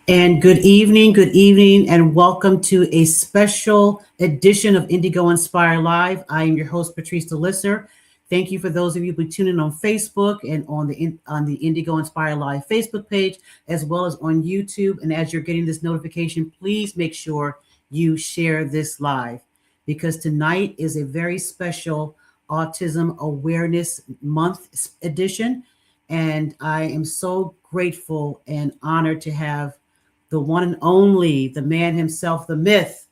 And good evening, and welcome to a special edition of Indigo Inspire Live. I am your host, Patrice DeLisser. Thank you for those of you who tune in on Facebook and on the Indigo Inspire Live Facebook page, as well as on YouTube. And as you're getting this notification, please make sure you share this live because tonight is a very special Autism Awareness Month edition. And I am so grateful and honored to have the one and only, the man himself, the myth,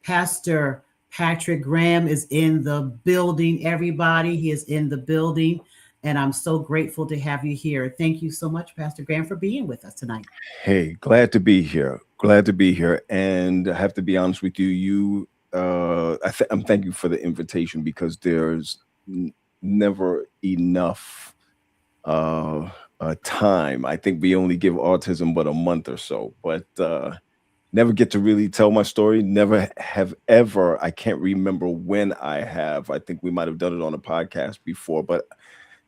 Pastor Patrick Graham is in the building. Everybody, he is in the building. And I'm so grateful to have you here. Thank you so much, Pastor Graham, for being with us tonight. Hey, glad to be here. Glad to be here. And I have to be honest with you. I'm thank you for the invitation because there's never enough time. I think we only give autism but a month or so, but never get to really tell my story. Never have ever. I can't remember when I have. I think we might have done it on a podcast before, but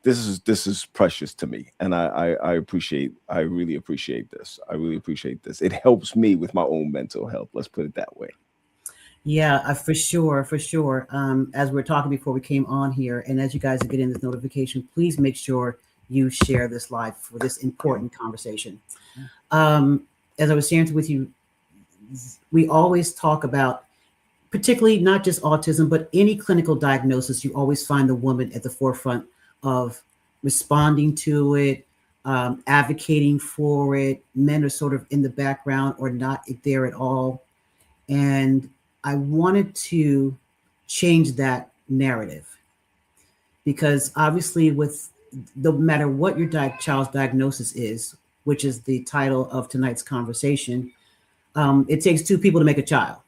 this is precious to me, and I appreciate. I really appreciate this. I really appreciate this. It helps me with my own mental health. Let's put it that way. Yeah, for sure, for sure. As we were talking before we came on here, and as you guys are getting this notification, please make sure you share this live for this important conversation. As I was sharing with you, we always talk about, particularly not just autism, but any clinical diagnosis, you always find the woman at the forefront of responding to it, advocating for it. Men are sort of in the background or not there at all. And I wanted to change that narrative because obviously, with no matter what your child's diagnosis is, which is the title of tonight's conversation, it takes two people to make a child.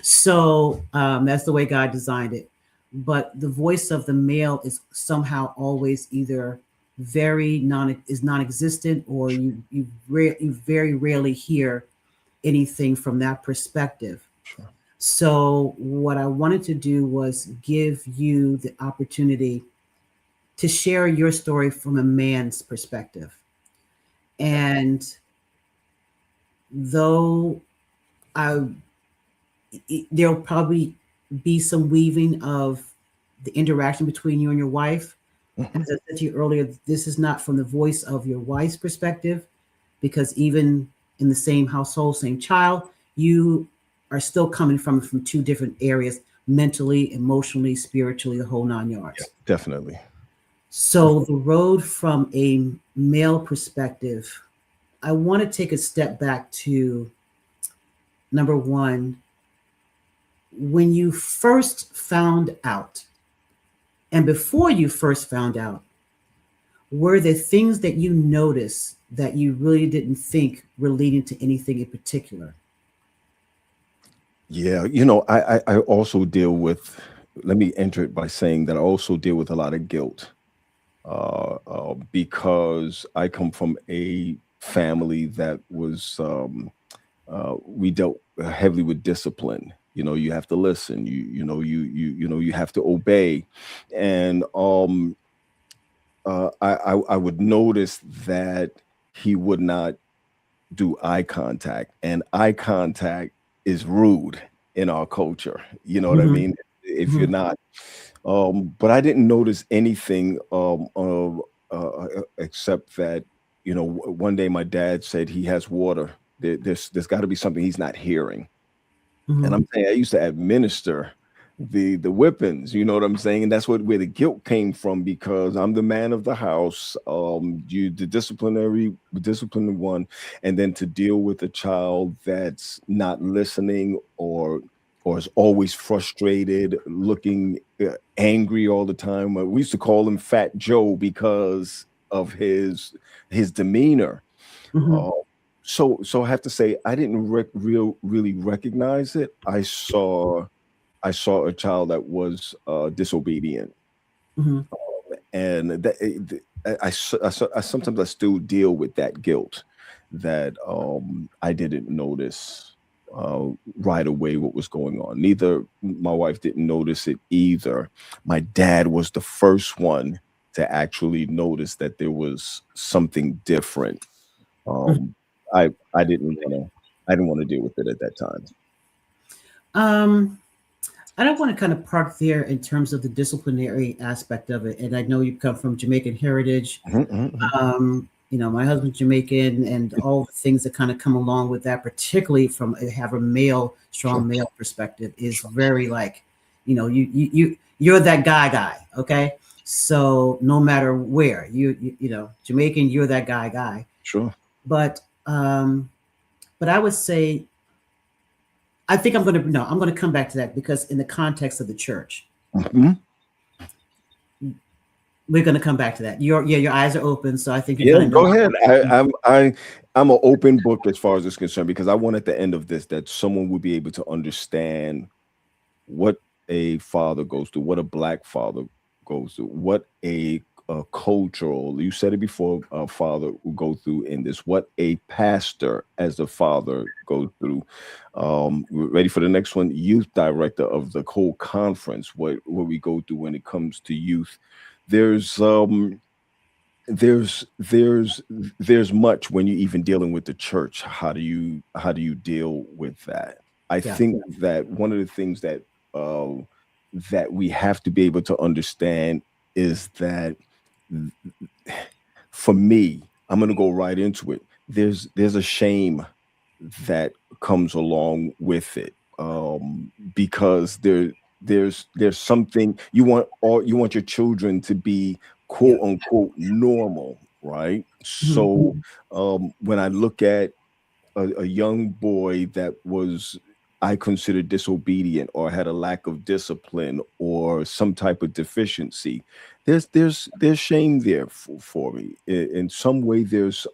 So that's the way God designed it. But the voice of the male is somehow always either non-existent, or you very rarely hear anything from that perspective. Sure. So what I wanted to do was give you the opportunity to share your story from a man's perspective. And though there'll probably be some weaving of the interaction between you and your wife. Mhm. As I said to you earlier, this is not from the voice of your wife's perspective, because even in the same household, same child, you are still coming from two different areas: mentally, emotionally, spiritually, the whole nine Yeah, yards. definitely. So the road from a male perspective, I want to take a step back to number one, when you first found out, and before you first found out, were there things that you noticed that you really didn't think were leading to anything in particular? Yeah, I also deal with. Let me enter it by saying that I also deal with a lot of guilt because I come from a family that was we dealt heavily with discipline. You have to listen. You have to obey, and I would notice that he would not do eye contact, and eye contact is rude in our culture. You know what I Mm-hmm. mean? If you're Mm-hmm. not, but I didn't notice anything except that one day my dad said he has water. There's got to be something he's not hearing, and Mm-hmm. I'm saying I used to administer the whippings, you know what I'm saying? And that's where the guilt came from, because I'm the man of the house, you the disciplinary one, and then to deal with a child that's not listening, or is always frustrated, looking angry all the time. We used to call him Fat Joe because of his demeanor. Mm-hmm. uh, so I have to say I didn't really recognize it. I saw a child that was disobedient, Mm-hmm. and I sometimes I still deal with that guilt that I didn't notice uh, right away what was going on. Neither my wife didn't notice it either. My dad was the first one to actually notice that there was something different. Um, I didn't want to deal with it at that time. Um, I don't want to kind of park there in terms of the disciplinary aspect of it. And I know you come from Jamaican heritage. Mhm, mhm, mhm. My husband's Jamaican, and all the things that kind of come along with that, particularly from have a male, Sure, strong male perspective, is sure, very like, you're that guy, okay? So no matter where Jamaican, you're that guy. sure. But um, but I would say I think I'm gonna come back to that because in the context of the church, Mhm. we're gonna come back to that. Your eyes are open, so I think you Yeah, kind of know go where ahead. I'm I'm an open book as far as it's concerned because I want at the end of this that someone will be able to understand what a father goes through, what a black father goes through, what a cultural, you said it before, a father will go through in this, what a pastor as a father goes through. We're ready for the next one, youth director of the whole conference, what we go through when it comes to youth. There's there's there's there's much when you're even dealing with the church. How do you deal with that? I yeah, think that one of the things uh that we have to be able to understand is that for me, I'm going to go right into it. There's a shame that comes along with it, because there's something you want your children to be yeah, quote unquote normal, right? mhm, So when I look at a young boy that was I considered disobedient or had a lack of discipline or some type of deficiency, there's shame there for me. In some way, there's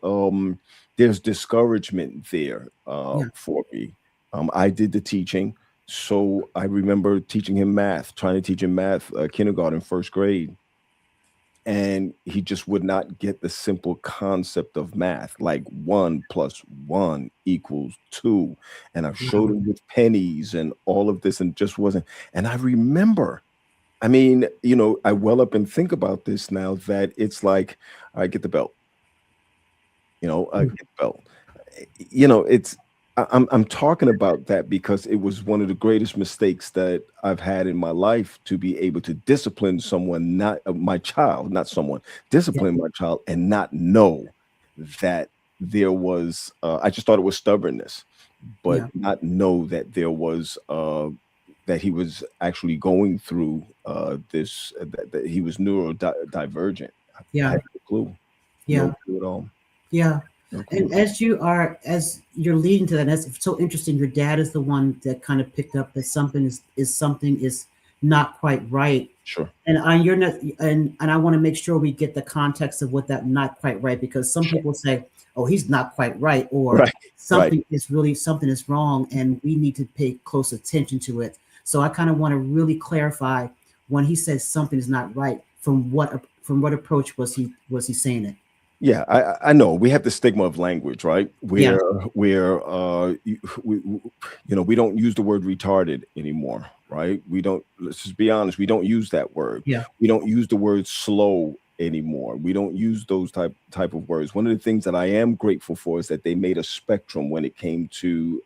discouragement there yeah, for me. I did the teaching, so I remember teaching him math, trying to teach him math, kindergarten, first grade, and he just would not get the simple concept of math, like 1 plus 1 equals 2. And I showed wow, him with pennies and all of this, and just wasn't. And I remember, I mean, I well up and think about this now that it's like, I get the belt, mm, get the belt. It's I'm talking about that because it was one of the greatest mistakes that I've had in my life to be able to discipline someone, not my child, not someone, yeah, discipline my child and not know that there was I just thought it was stubbornness, but yeah, not know that there was that he was actually going through this that he was neurodivergent. I yeah, had no clue. yeah, No clue at all. yeah. No And clue. as you're leading to that, that's so interesting. Your dad is the one that kind of picked up that something is not quite right. Sure. And you're not, and I want to make sure we get the context of what that not quite right, because some Sure. people say, "Oh, he's not quite right," or Right, right. something is wrong, and we need to pay close attention to it. So I kind of want to really clarify when he says something is not right. From what approach was he saying it? Yeah, I know we have the stigma of language, right? Yeah, Where we don't use the word retarded anymore, right? We don't. Let's just be honest. We don't use that word. yeah, We don't use the word slow anymore. We don't use those type of words. One of the things that I am grateful for is that they made a spectrum when it came to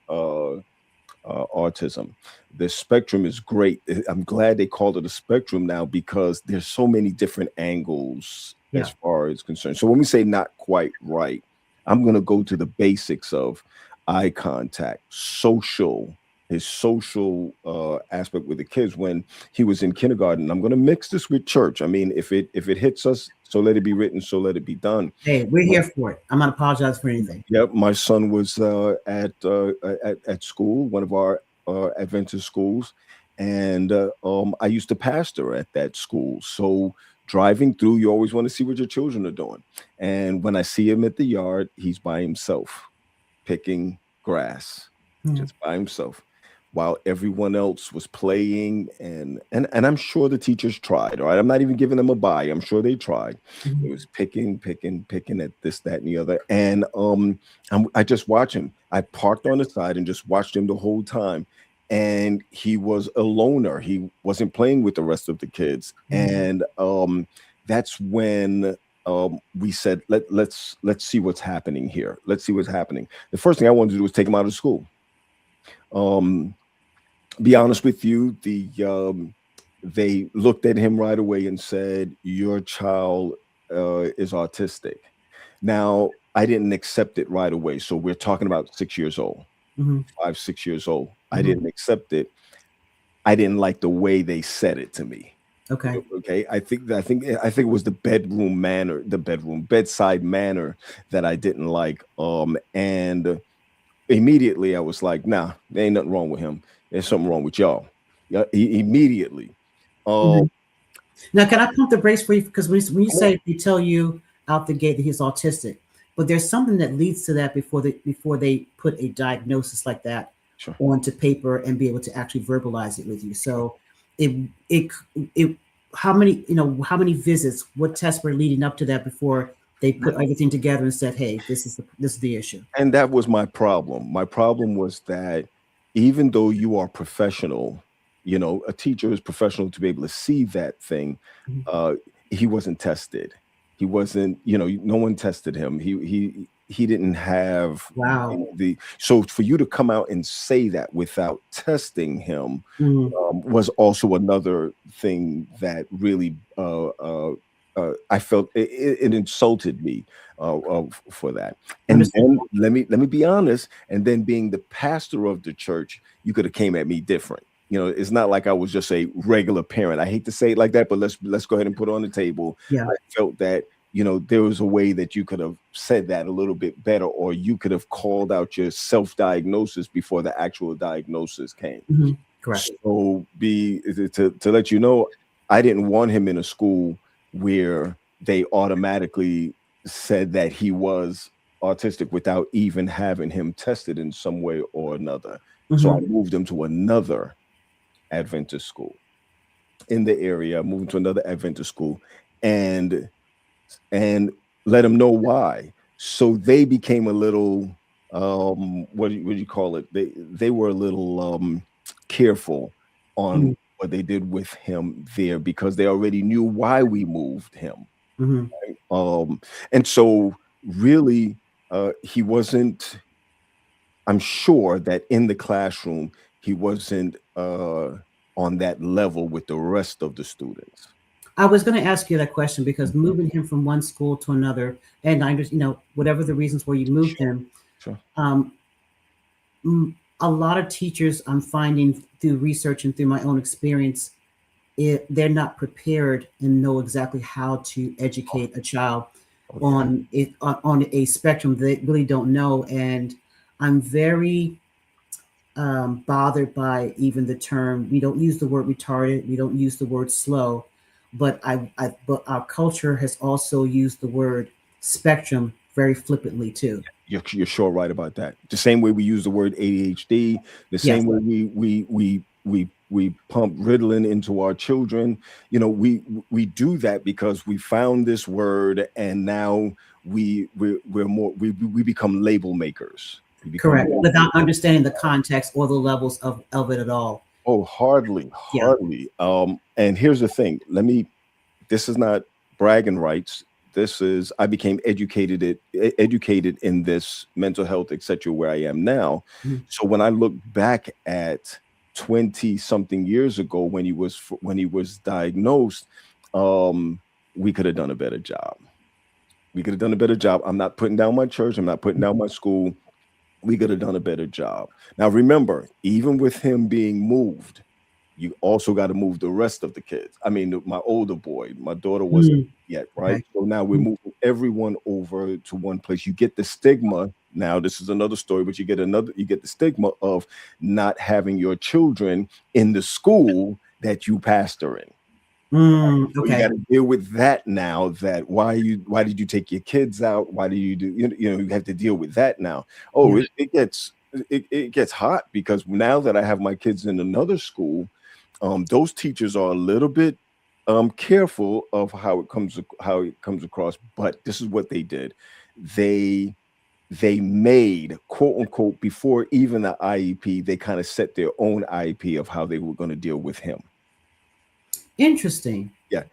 autism. The spectrum is great. I'm glad they called it a spectrum now because there's so many different angles yeah, as far as concerned. So when we say not quite right, I'm going to go to the basics of eye contact, his social aspect with the kids when he was in kindergarten. I'm going to mix this with church. I mean, if it hits us, so let it be written, so let it be done. hey, we're here for it. I'm not apologize for anything. Yep, my son was at school, one of our Adventist schools, and I used to pastor at that school. So driving through, you always want to see what your children are doing. And when I see him at the yard, he's by himself, picking grass, Mhm, just by himself, while everyone else was playing. And I'm sure the teachers tried. All right, I'm not even giving them a buy. I'm sure they tried. mhm, It was picking at this, that, and the other. And I just watch him. I parked on the side and just watched him the whole time. And he was a loner. He wasn't playing with the rest of the kids. mhm, And that's when. we said let's see what's happening here. Let's see what's happening. The first thing I wanted to do was take him out of school. Um, be honest with you, they looked at him right away and said, "Your child is autistic." Now, I didn't accept it right away. So we're talking about 6 years old, Mm-hmm. 5, 6 years old. I Mm-hmm. didn't accept it. I didn't like the way they said it to me. Okay. Okay, I think it was the bedroom manner, the bedroom bedside manner that I didn't like. And immediately I was like, nah, there ain't nothing wrong with him. There's something wrong with y'all. Yeah, immediately. Mm-hmm. Um, Now, can I pump the brakes for you? Because when you come on, say they tell you out the gate that he's autistic, but there's something that leads to that before they put a diagnosis like that sure. onto paper and be able to actually verbalize it with you. So, it it it how many visits, what tests were leading up to that before they put everything together and said, hey, this is the issue. And that was my problem. My problem was that even though you are professional, a teacher is professional to be able to see that thing. Mhm. Uh, he wasn't tested. He wasn't, no one tested him. He didn't have Wow. so for you to come out and say that without testing him Mm, was also another thing that really I felt it insulted me for that. And then understandable. let me be honest. And then being the pastor of the church, you could have came at me different. It's not like I was just a regular parent. I hate to say it like that, but let's go ahead and put it on the table. Yeah. I felt that there was a way that you could have said that a little bit better, or you could have called out your self-diagnosis before the actual diagnosis came. Hmm. Correct. So to let you know, I didn't want him in a school where they automatically said that he was autistic without even having him tested in some way or another. So I Hmm. moved him to another Adventist school in the area. I moved to another Adventist school, and and let them know why. So they became a little what do you call it? They were a little careful on what they did with him there because they already knew why we moved him. Hmm. And so really he wasn't, I'm sure that in the classroom he wasn't on that level with the rest of the students. I was going to ask you that question because Mhm. moving him from one school to another, and I just, whatever the reasons where you moved Sure, him, sure. um, a lot of teachers I'm finding through research and through my own experience, they're not prepared and know exactly how to educate a child Oh yeah. on a spectrum they really don't know. And I'm very bothered by even the term. We don't use the word retarded. We don't use the word slow, but our culture has also used the word spectrum very flippantly too. You're sure right about that. The same way we use the word ADHD, the Yes, same way we pump Ritalin into our children. We do that because we found this word, and now we're more we become label makers. We become correct. label Without makers. understanding the context or the levels of it at all. Oh, hardly, Yeah. hardly. And here's the thing. This is not bragging rights. This is I became educated in this mental health, etc., where I am now. Mhm. So when I look back at 20 something years ago when he was diagnosed, um, we could have done a better job. We could have done a better job. I'm not putting down my church. I'm not putting down my school. We could have done a better job. Now remember, even with him being moved, you also got to move the rest of the kids. I mean, my older boy, my daughter wasn't Mm, yet, right? okay. So now we're Mm, moving everyone over to one place. You get the stigma. Now, this is another story, but you get the stigma of not having your children in the school that you pastor in. So you got okay. to deal with that now. That why did you take your kids out? Why do you do you have to deal with that now? Oh, Yeah. it gets hot because now that I have my kids in another school, those teachers are a little bit careful of how it comes across. But this is what they did. They they made quote unquote before even the IEP, they kind of set their own IEP of how they were going to deal with him. Interesting. Yeah,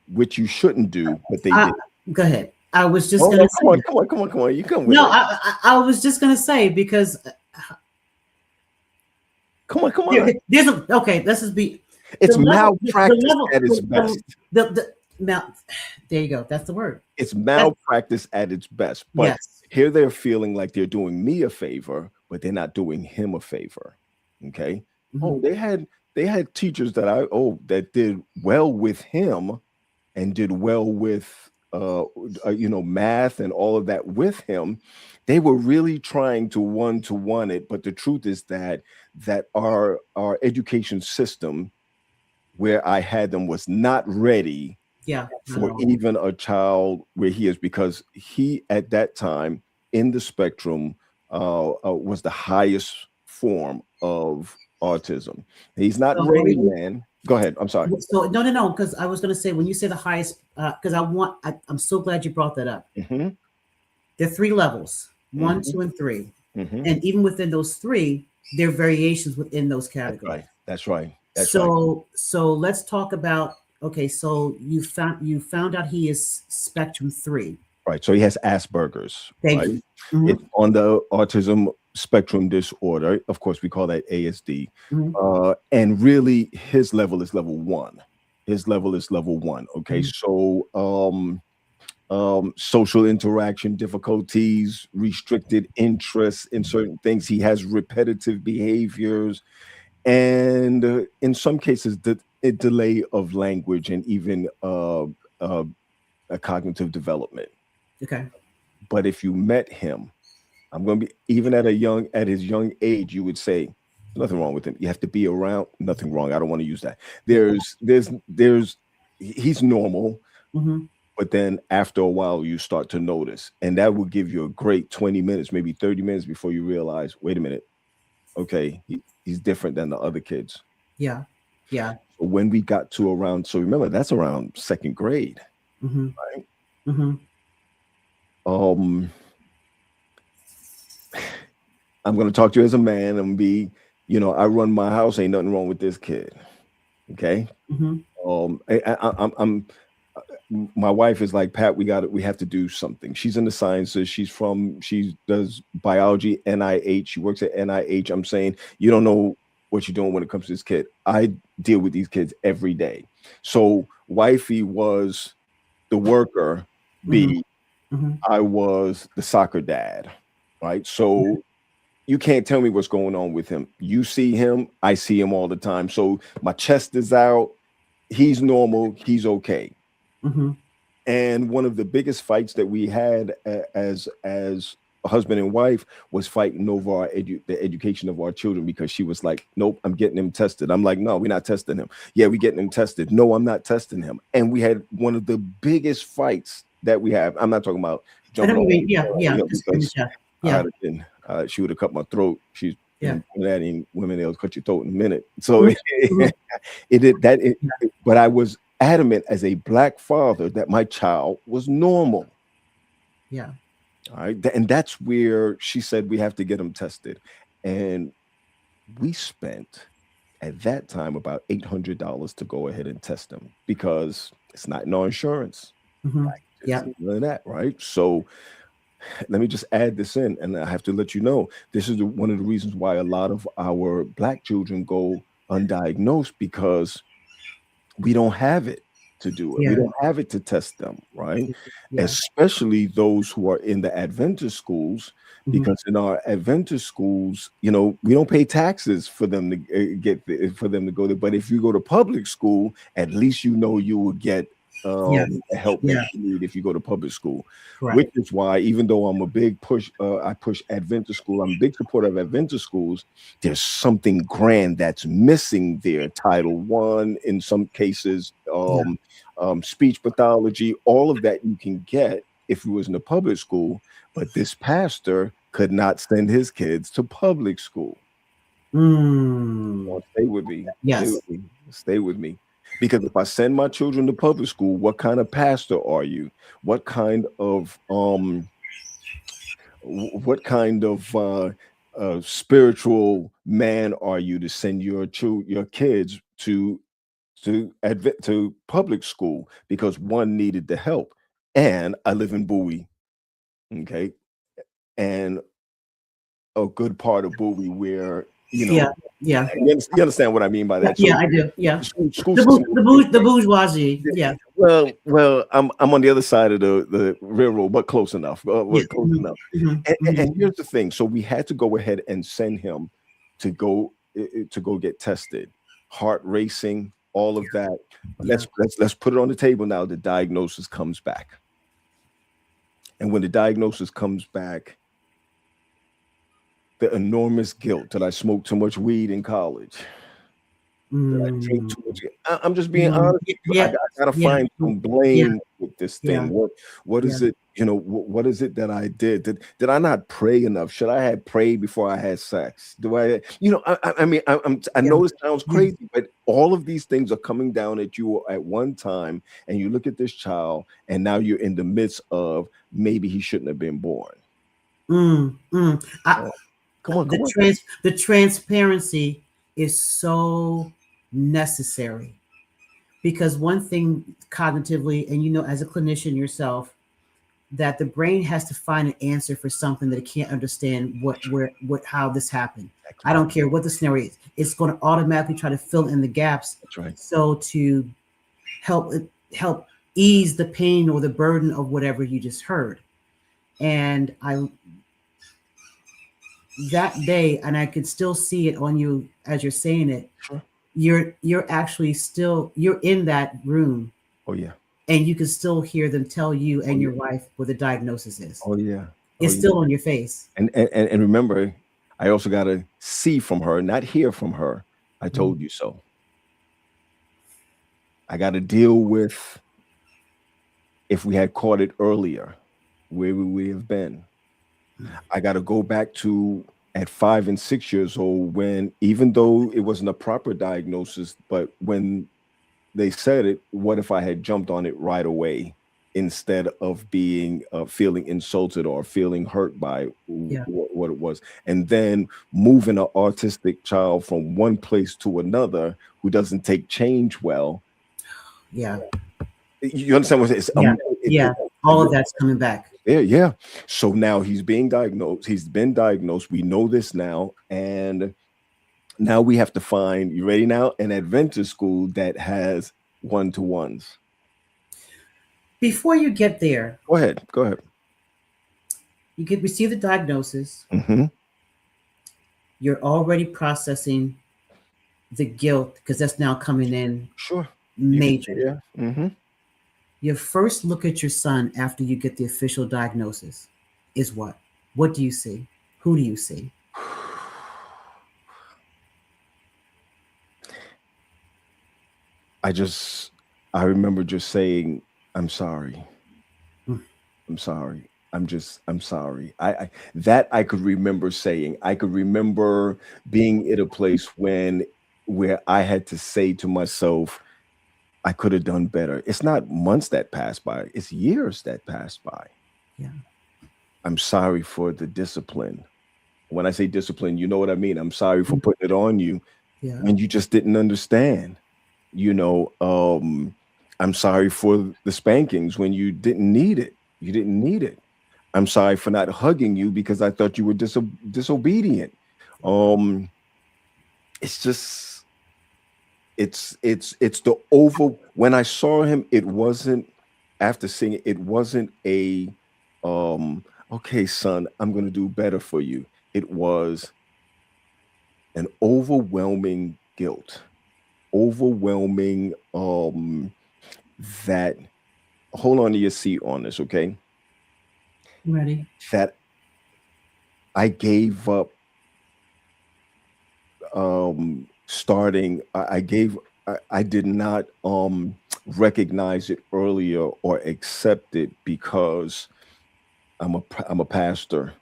which you shouldn't do, but they I, did. Go ahead. I was just Oh gonna no, come say on, that. come on, come on, come on. You come with No, it. I was just gonna say because Come on, come there, on. there's a okay. Let's just be It's the malpractice level, at its best. the now. There you go. That's the word. It's That's malpractice at its best. But yes. here they're feeling like they're doing me a favor, but they're not doing him a favor. Okay. Hmm. Oh, they had teachers that that did well with him and did well with math and all of that with him. They were really trying to one it, but the truth is that our education system where I had them was not ready Yeah. Not at for all. even a child where he is, because he at that time in the spectrum was the highest form of autism. He's not So are Rain we? Man. Go ahead. I'm sorry. So no, no, no. Because I was gonna say when you say the highest, because I'm so glad you brought that up. Hmm. There are three levels: one, Hmm. two, and three. Hmm. And even within those three, there are variations within those That's categories. right. That's right. That's right. So let's talk about okay. So you found out he is spectrum three. Right. So he has Asperger's, Thank right? you. Hmm. It's on the autism spectrum disorder. Of course, we call that ASD. Hmm. And really, his level is level one. His level is level one. Okay. Hmm. So, social interaction difficulties, restricted interests in certain things. He has repetitive behaviors, and in some cases, a delay of language and even a cognitive development. Okay. But if you met him, I'm going to be even at his young age, you would say nothing wrong with him. You have to be around. Nothing wrong. I don't want to use that. Yeah. He's normal, Hmm. but then after a while, you start to notice, and that will give you a great 20 minutes, maybe 30 minutes before you realize, wait a minute, okay, he's different than the other kids. Yeah. Yeah. So when we got to around, so remember that's around second grade, Hmm. right? Hmm. Um, I'm going to talk to you as a man and I run my house. Ain't nothing wrong with this kid. Okay. Hmm. I'm my wife is like, Pat, we have to do something. She's in the sciences. She does biology, NIH. She works at NIH. I'm saying, you don't know what you're doing when it comes to this kid. I deal with these kids every day. So wifey was the worker, Hmm. B, Hmm. I was the soccer dad. Right. So you can't tell me what's going on with him. You see him, I see him all the time. So my chest is out. He's normal. He's okay. Hmm. And one of the biggest fights that we had as a husband and wife was fighting over the education of our children, because she was like, "Nope, I'm getting him tested." I'm like, "No, we're not testing him." "Yeah, we're getting him tested." "No, I'm not testing him." And we had one of the biggest fights that we have. I'm not talking about I know jumping what you on, mean. Yeah. Yeah. Just scream because at you. I'd Yeah. have been, she would have cut my throat. She's Yeah. that in women, they'll cut your throat in a minute. So Hmm. Hmm. Yeah. but I was adamant as a black father that my child was normal. Yeah. All right. And that's where she said we have to get him tested. And we spent at that time about $800 to go ahead and test him, because it's not in our insurance. Hmm. It's Yeah. none of that, right? So let me just add this in, and I have to let you know this is one of the reasons why a lot of our black children go undiagnosed, because we don't have it to do it. We Yeah. don't have it to test them, right? Yeah. Especially those who are in the Adventist schools, Hmm. because in our Adventist schools, we don't pay taxes for them to for them to go there. But if you go to public school, at least you will get Yeah. the help that Yeah. you need if you go to public school. Correct. Which is why, even though I'm a big I push Adventist school. I'm a big supporter of Adventist schools. There's something grand that's missing there. Title One, in some cases, Yeah. speech pathology, all of that you can get if you was in a public school. But this pastor could not send his kids to public school. Mm. Well, stay with me. Stay Yes. with me. Stay with me. Because if I send my children to public school, what kind of pastor are you? What kind of spiritual man are you to send your kids to public school, because one needed the help. and I live in Bowie. Okay, and a good part of Bowie where Yeah, yeah, you understand what I mean by that. yeah. So I do. Yeah, school system. the bourgeoisie. Yeah, Well, I'm on the other side of the railroad, but close enough. yeah. But close enough. And Hmm. here's the thing: so we had to go ahead and send him to go get tested, heart racing, all of that. Yeah. Let's put it on the table now. The diagnosis comes back, and when the diagnosis comes back, the enormous guilt that I smoked too much weed in college. Did I drink Mm, too much? I'm just being honest with you. yeah, I gotta yeah, find some yeah, blame with this yeah, thing. What yeah, is it? What is it that I did? Did I not pray enough? Should I have prayed before I had sex? Do I? I mean, I yeah. know it sounds crazy, but all of these things are coming down at you at one time, and you look at this child, and now you're in the midst of maybe he shouldn't have been born. Mm, mm. I, Oh, come on. the transparency is so necessary because one thing cognitively, and as a clinician yourself, that the brain has to find an answer for something that it can't understand how this happened. I Exactly. don't care what the scenario is. It's going to automatically try to fill in the gaps That's right. so to help help ease the pain or the burden of whatever you just heard. And I that day, and I could still see it on you as you're saying it. Sure. You're actually still you're in that room, Oh yeah. and you can still hear them tell you Oh and yeah. your wife what the diagnosis is. Oh yeah. Oh It's yeah. still on your face. And remember, I also got to see from her, not hear from her. I Mm, told you so. I got to deal with if we had caught it earlier, where would we have been? mm. I got to go back to at 5 and 6 years old when, even though it wasn't a proper diagnosis, but when they said it, what if I had jumped on it right away instead of being feeling insulted or feeling hurt by Yeah, what it was, and then moving an autistic child from one place to another who doesn't take change well. yeah, You understand what it's yeah, yeah. All of it- that's coming back. yeah. So now he's being diagnosed. He's been diagnosed. We know this now, and now we have to find. You ready now? An Adventist school that has one-to-ones. Before you get there, Go ahead. Go ahead. you could receive the diagnosis. Hmm. You're already processing the guilt because that's now coming in Sure. You can say major. yeah. Hmm. Your first look at your son after you get the official diagnosis is what? What do you see? Who do you see? I just, I remember just saying, I'm sorry. Mm, I'm sorry. I'm sorry. That I could remember saying. I could remember being at a place where I had to say to myself, I could have done better. It's not months that passed by, it's years that passed by. yeah, I'm sorry for the discipline. When I say discipline, you know what I mean. I'm sorry for mm, putting it on you yeah, when you just didn't understand. You know, I'm sorry for the spankings when you didn't need it. You didn't need it. I'm sorry for not hugging you because I thought you were disobedient. Um, it's just it's the over when I saw him, it wasn't after seeing it, it wasn't a okay, son, I'm gonna do better for you. It was an overwhelming guilt, overwhelming that hold on to your seat on this, okay? I'm ready. That I gave up starting I gave I did not recognize it earlier or accept it because I'm a pastor,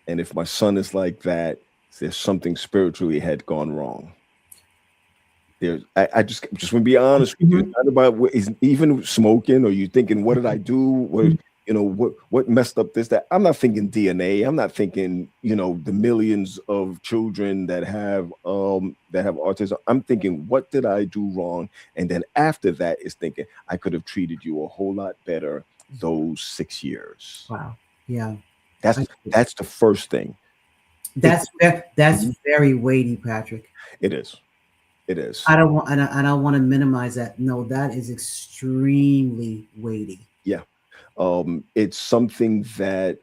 and if my son is like that, there's something spiritually had gone wrong. I just want to be honest with you. It's Mhm. not about what is even smoking or you thinking, what did I do? What Mhm. what messed up this, that. I'm not thinking DNA. I'm not thinking, the millions of children that have autism. I'm thinking, what did I do wrong? And then after that is thinking, I could have treated you a whole lot better. those 6 years. Wow. Yeah. I, That's the first thing. It, that's Mhm. very weighty, Patrick. It is. It is. I don't want, and I don't want to minimize that. No, that is extremely weighty. Yeah. It's something that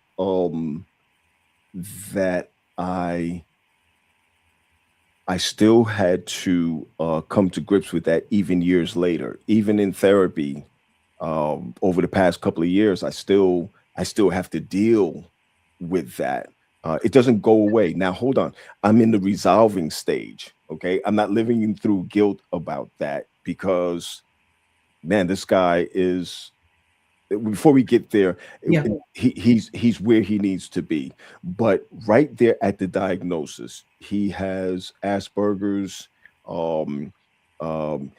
I still had to come to grips with that even years later, even in therapy. Over the past couple of years, I still have to deal with that. It doesn't go away. Now, hold on. I'm in the resolving stage. Okay, I'm not living through guilt about that because, man, this guy is. Before we get there, Yeah. he's where he needs to be. But right there at the diagnosis, he has Asperger's. Um, um,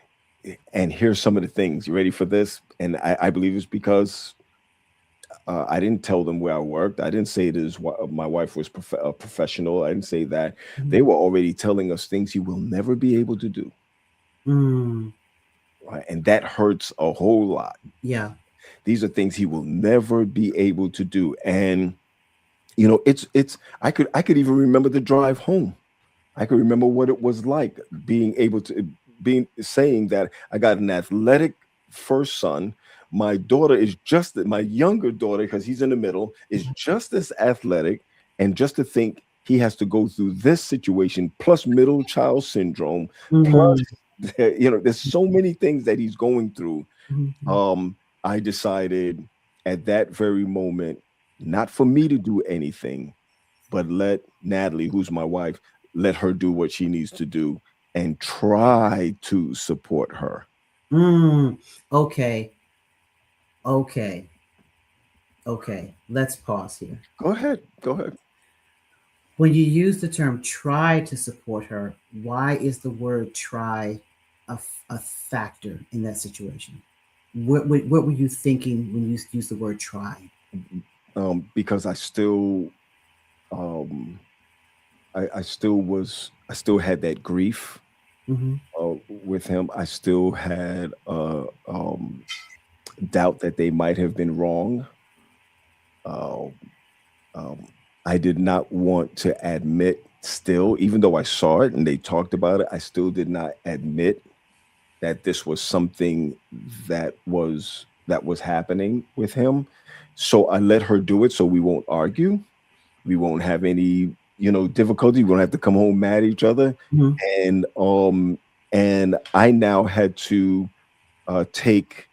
and here's some of the things. You ready for this? And I believe it's because I didn't tell them where I worked. I didn't say my wife was a professional. I didn't say that. Mhm. They were already telling us things he will never be able to do. Mm, Right? And that hurts a whole lot. yeah. These are things he will never be able to do. And it's I could even remember the drive home. I can remember what it was like being able to being saying that I got an athletic first son. My daughter is just my younger daughter, because he's in the middle, is just as athletic, and just to think he has to go through this situation plus middle child syndrome, Mm-hmm. plus there's so many things that he's going through. Mm-hmm. I decided at that very moment not for me to do anything, but let Natalie, who's my wife, let her do what she needs to do and try to support her. Mm. Okay. Okay. Okay. Let's pause here. Go ahead. Go ahead. When you use the term try to support her, why is the word try a factor in that situation? What were you thinking when you used the word try? Because um, I still had that grief Mm-hmm. with him. I still had doubt that they might have been wrong. Uh, um, I did not want to admit still, even though I saw it and they talked about it, I still did not admit that this was something that was happening with him. So I let her do it so we won't argue. We won't have any, difficulty. We won't have to come home mad at each other. Mm-hmm. And I now had to take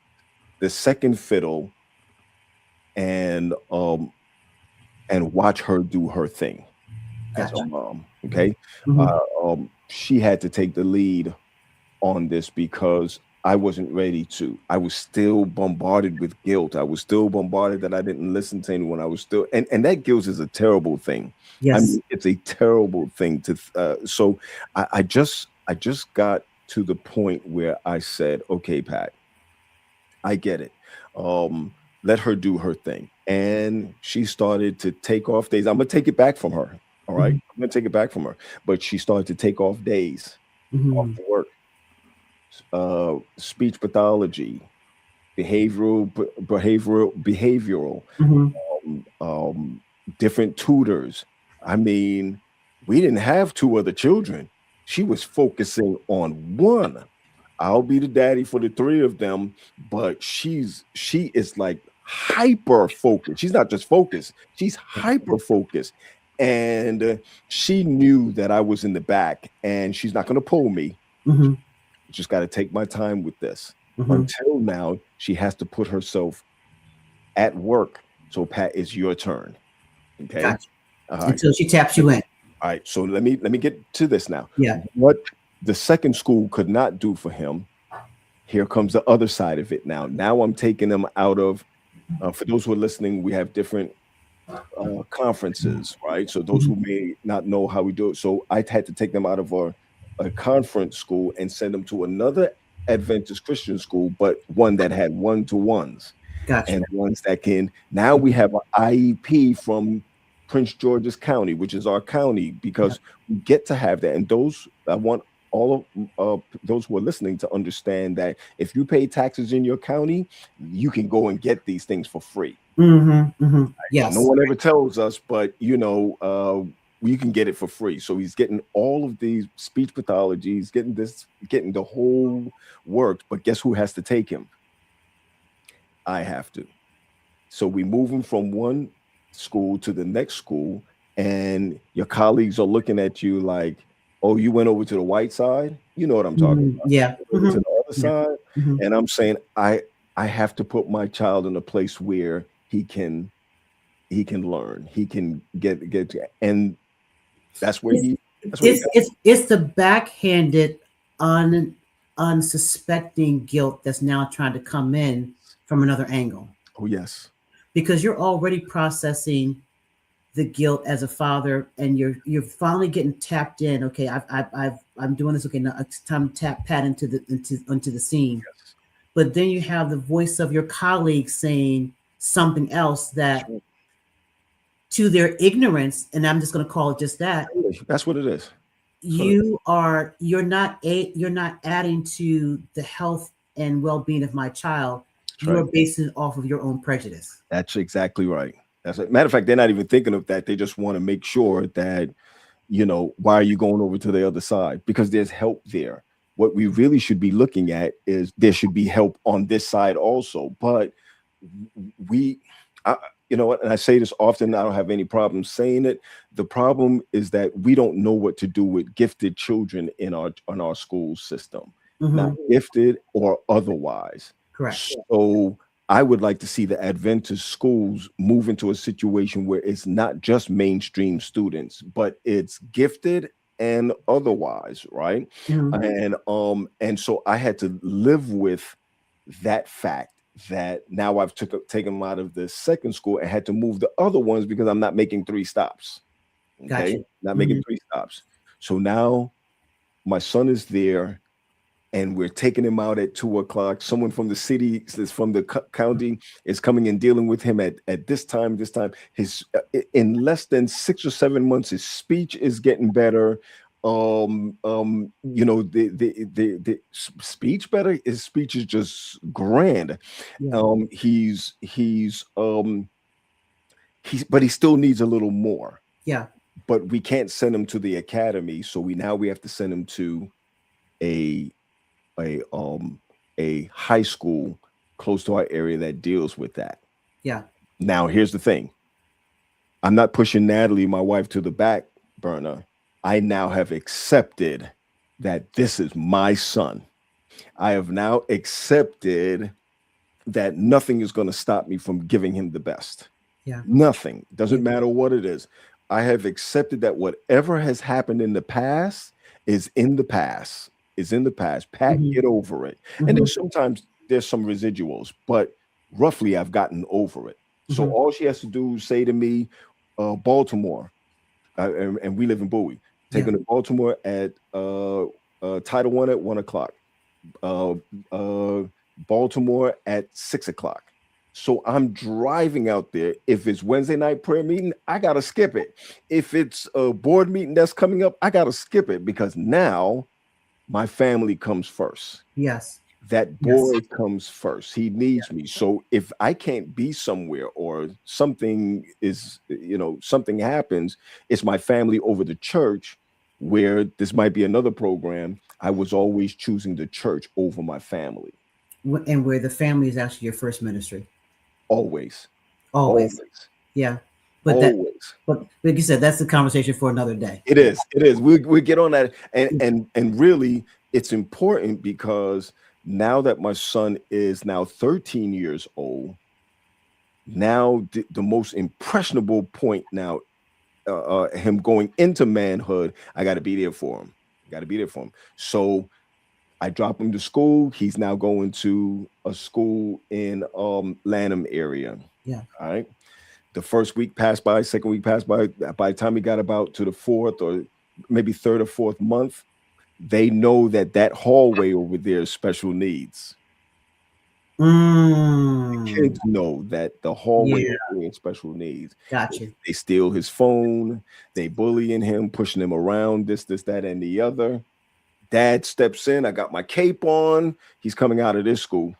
the second fiddle and watch her do her thing as a Gotcha. mom. Okay. Mm-hmm. She had to take the lead on this because I wasn't ready to. I was still bombarded with guilt. I was still bombarded that I didn't listen to anyone. I was still, and that guilt is a terrible thing. I Yes. mean, it's a terrible thing to. So I just got to the point where I said, "Okay, Pat, I get it. Um, let her do her thing." And she started to take off days. I'm gonna take it back from her. All right, Mm-hmm. I'm gonna take it back from her. But she started to take off days off Mm-hmm. work, speech pathology, behavioral, Mm-hmm. um, um, different tutors. I mean, we didn't have two other children. She was focusing on one. I'll be the daddy for the three of them, but she is like hyper focused. She's not just focused, she's hyper focused. And she knew that I was in the back and she's not going to pull me. Mm-hmm. Just got to take my time with this. Mm-hmm. Until now, she has to put herself at work. So Pat, it's your turn. Okay. Gotcha. All right. Until she taps Let you me- in. All right. So let me get to this now. Yeah. What the second school could not do for him, here comes the other side of it now. Now I'm taking them out of, for those who are listening, we have different conferences, right? So those Mm-hmm. who may not know how we do it. So I had to take them out of a conference school and send them to another Adventist Christian school, but one that had one-to-ones Gotcha. and ones that can. Now we have an IEP from Prince George's County, which is our county, Yeah. because we get to have that. And those I want all of those who are listening to understand that if you pay taxes in your county, you can go and get these things for free. No Yes. one ever tells us, but you can get it for free. So he's getting all of these speech pathology, he's getting this, getting the whole works. But guess who has to take him? I have to. So we move him from one school to the next school, and your colleagues are looking at you like, "Oh, you went over to the white side." You know what I'm talking about. Yeah. Over to the other Yeah. side, and I'm saying I have to put my child in a place where he can learn, he can get to, and that's where It's he that's where he got. it's the backhanded, un unsuspecting guilt that's now trying to come in from another angle, Oh yes, because you're already processing the guilt as a father, and you're finally getting tapped in. Okay, I'm doing this. Okay, now it's time to tap pat into the scene. yes. But then you have the voice of your colleague saying something else That's that, right. to their ignorance, and I'm just going to call it just that, That's what it is. That's what it is. you're not adding to the health and well-being of my child. That's You are right. basing it off of your own prejudice. That's exactly right. That's a matter of fact. They're not even thinking of that. They just want to make sure that, why are you going over to the other side? Because there's help there. What we really should be looking at is there should be help on this side also. But we, I, you know what, and I say this often, I don't have any problem saying it. The problem is that we don't know what to do with gifted children in our school system, not Hmm. gifted or otherwise. Correct. So I would like to see the Adventist schools move into a situation where it's not just mainstream students, but it's gifted and otherwise, right? Hmm. And so I had to live with that fact that now I've taken them out of the second school and had to move the other ones because I'm not making three stops. Okay, Gotcha. not making Hmm. three stops. So now my son is there, and we're taking him out at 2 o'clock. Someone from the city, is from the county, is coming and dealing with him at this time. This time, his in less than 6 or 7 months, his speech is getting better. The speech better. His speech is just grand. Yeah. But he still needs a little more. Yeah. But we can't send him to the academy, so we have to send him to a a a high school close to our area that deals with that. Yeah. Now, here's the thing. I'm not pushing Natalie, my wife, to the back burner. I now have accepted that this is my son. I have now accepted that nothing is going to stop me from giving him the best. Yeah. Nothing. Yeah. Doesn't matter what it is. I have accepted that whatever has happened in the past is in the past. Is in the past. Pat, Hmm. get over it. And Hmm. then sometimes there's some residuals, but roughly I've gotten over it. So Hmm. all she has to do is say to me, Baltimore, and we live in Bowie, Yeah. taking to Baltimore at Title One at 1 o'clock, uh, uh, Baltimore at 6 o'clock. So I'm driving out there. If it's Wednesday night prayer meeting, I gotta skip it. If it's a board meeting that's coming up, I gotta skip it because now my family comes first. Yes. That Yes. boy comes first. He needs me. So if I can't be somewhere or something happens, it's my family over the church, where this might be another program. I was always choosing the church over my family. And where the family is actually your first ministry. Always, Always. always, Yeah. But that, always. but like you said, that's the conversation for another day. It is. It is. We get on that, and really, it's important because now that my son is now 13 years old, now the most impressionable point now, him going into manhood, I got to be there for him. Got to be there for him. So I drop him to school. He's now going to a school in Lanham area. Yeah. All right. The first week passed by, second week passed by. By the time we got about to the fourth or maybe third or fourth month, they know that hallway over there is special needs. Mm. Kids know that the hallway Yeah. over there is special needs. Got They, you. they steal his phone, they bullying him, pushing him around, this, that, and the other. Dad steps in. I got my cape on. He's coming out of this school.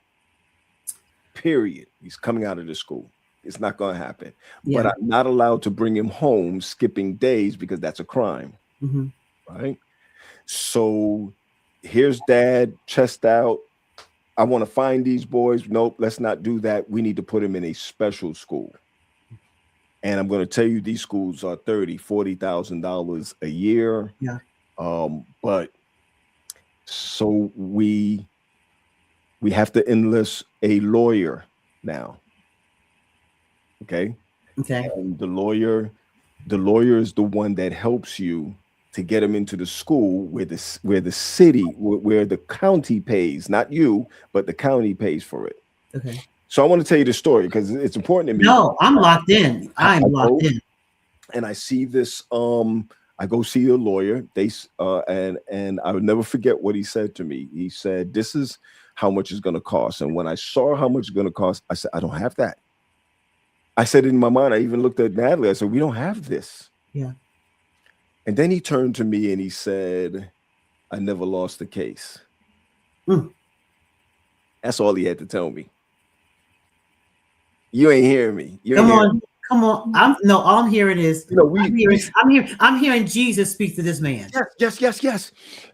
Period. He's coming out of this school. It's not going to happen. But Yeah. I'm not allowed to bring him home skipping days because that's a crime. Mm-hmm. Right. So here's Dad, chest out. I want to find these boys. Nope, let's not do that. We need to put him in a special school. And I'm going to tell you, these schools are $30,000-$40,000 a year. Yeah. But so we have to enlist a lawyer now. Okay. Okay. And the lawyer is the one that helps you to get them into the school where the city, where the county pays, not you, but the county pays for it. Okay. So I want to tell you the story because it's important to me. No, I'm locked in. I'm locked in. And I see this. I go see a lawyer. And I would never forget what he said to me. He said, "This is how much it's going to cost." And when I saw how much it's going to cost, I said, "I don't have that." I said in my mind, I even looked at Natalie. I said, "We don't have this." Yeah. And then he turned to me and he said, "I never lost the case." That's all he had to tell me. You ain't hearing me. Come on. All I'm hearing is, I'm hearing Jesus speak to this man. Yes. That's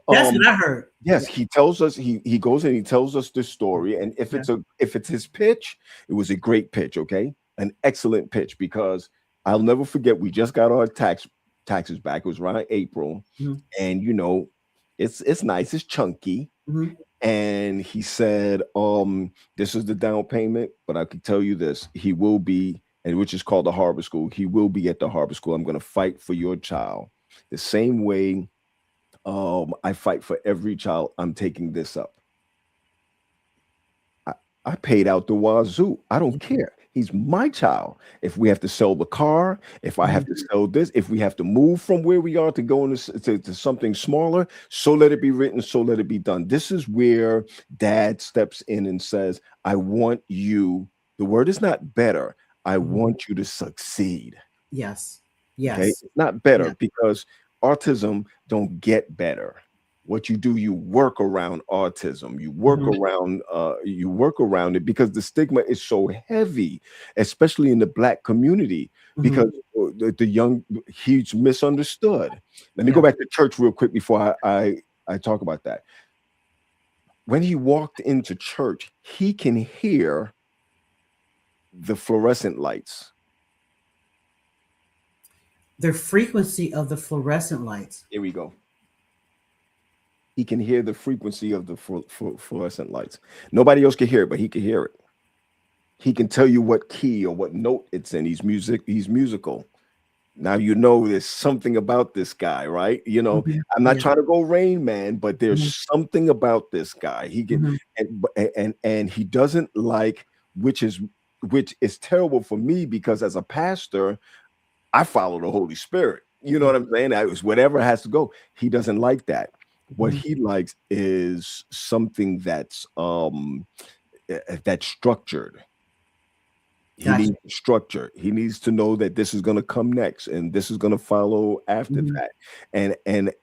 what I heard. Yes, he tells us, he goes and he tells us this story. And if it's his pitch, it was a great pitch, okay? An excellent pitch, because I'll never forget, we just got our taxes back. It was around April. Mm-hmm. And it's nice, it's chunky. Mm-hmm. And he said, this is the down payment, but I can tell you this, he will be, and which is called the Harbor School. He will be at the Harbor School. I'm going to fight for your child the same way I fight for every child. I'm taking this up. I paid out the wazoo. I don't care. He's my child. If we have to sell the car, if I have to sell this, if we have to move from where we are to go into to something smaller, so let it be written, so let it be done. This is where Dad steps in and says, I want you, the word is not better, I want you to succeed. Yes. Okay? It's not better because autism don't get better. What you do, you work around autism. You work around it because the stigma is so heavy, especially in the Black community, because the young, he's misunderstood. Let me go back to church real quick before I talk about that. When he walked into church, he can hear the fluorescent lights. The frequency of the fluorescent lights. Here we go. He can hear the frequency of the fluorescent lights. Nobody else can hear it, but he can hear it. He can tell you what key or what note it's in. He's musical. Now you know there's something about this guy, right? I'm not trying to go Rain Man, but there's something about this guy. He can and he doesn't like, which is terrible for me, because as a pastor, I follow the Holy Spirit. You know what I'm saying? It's whatever has to go. He doesn't like that. What he likes is something that's structured. He needs structure. He needs to know that this is going to come next and this is going to follow after that.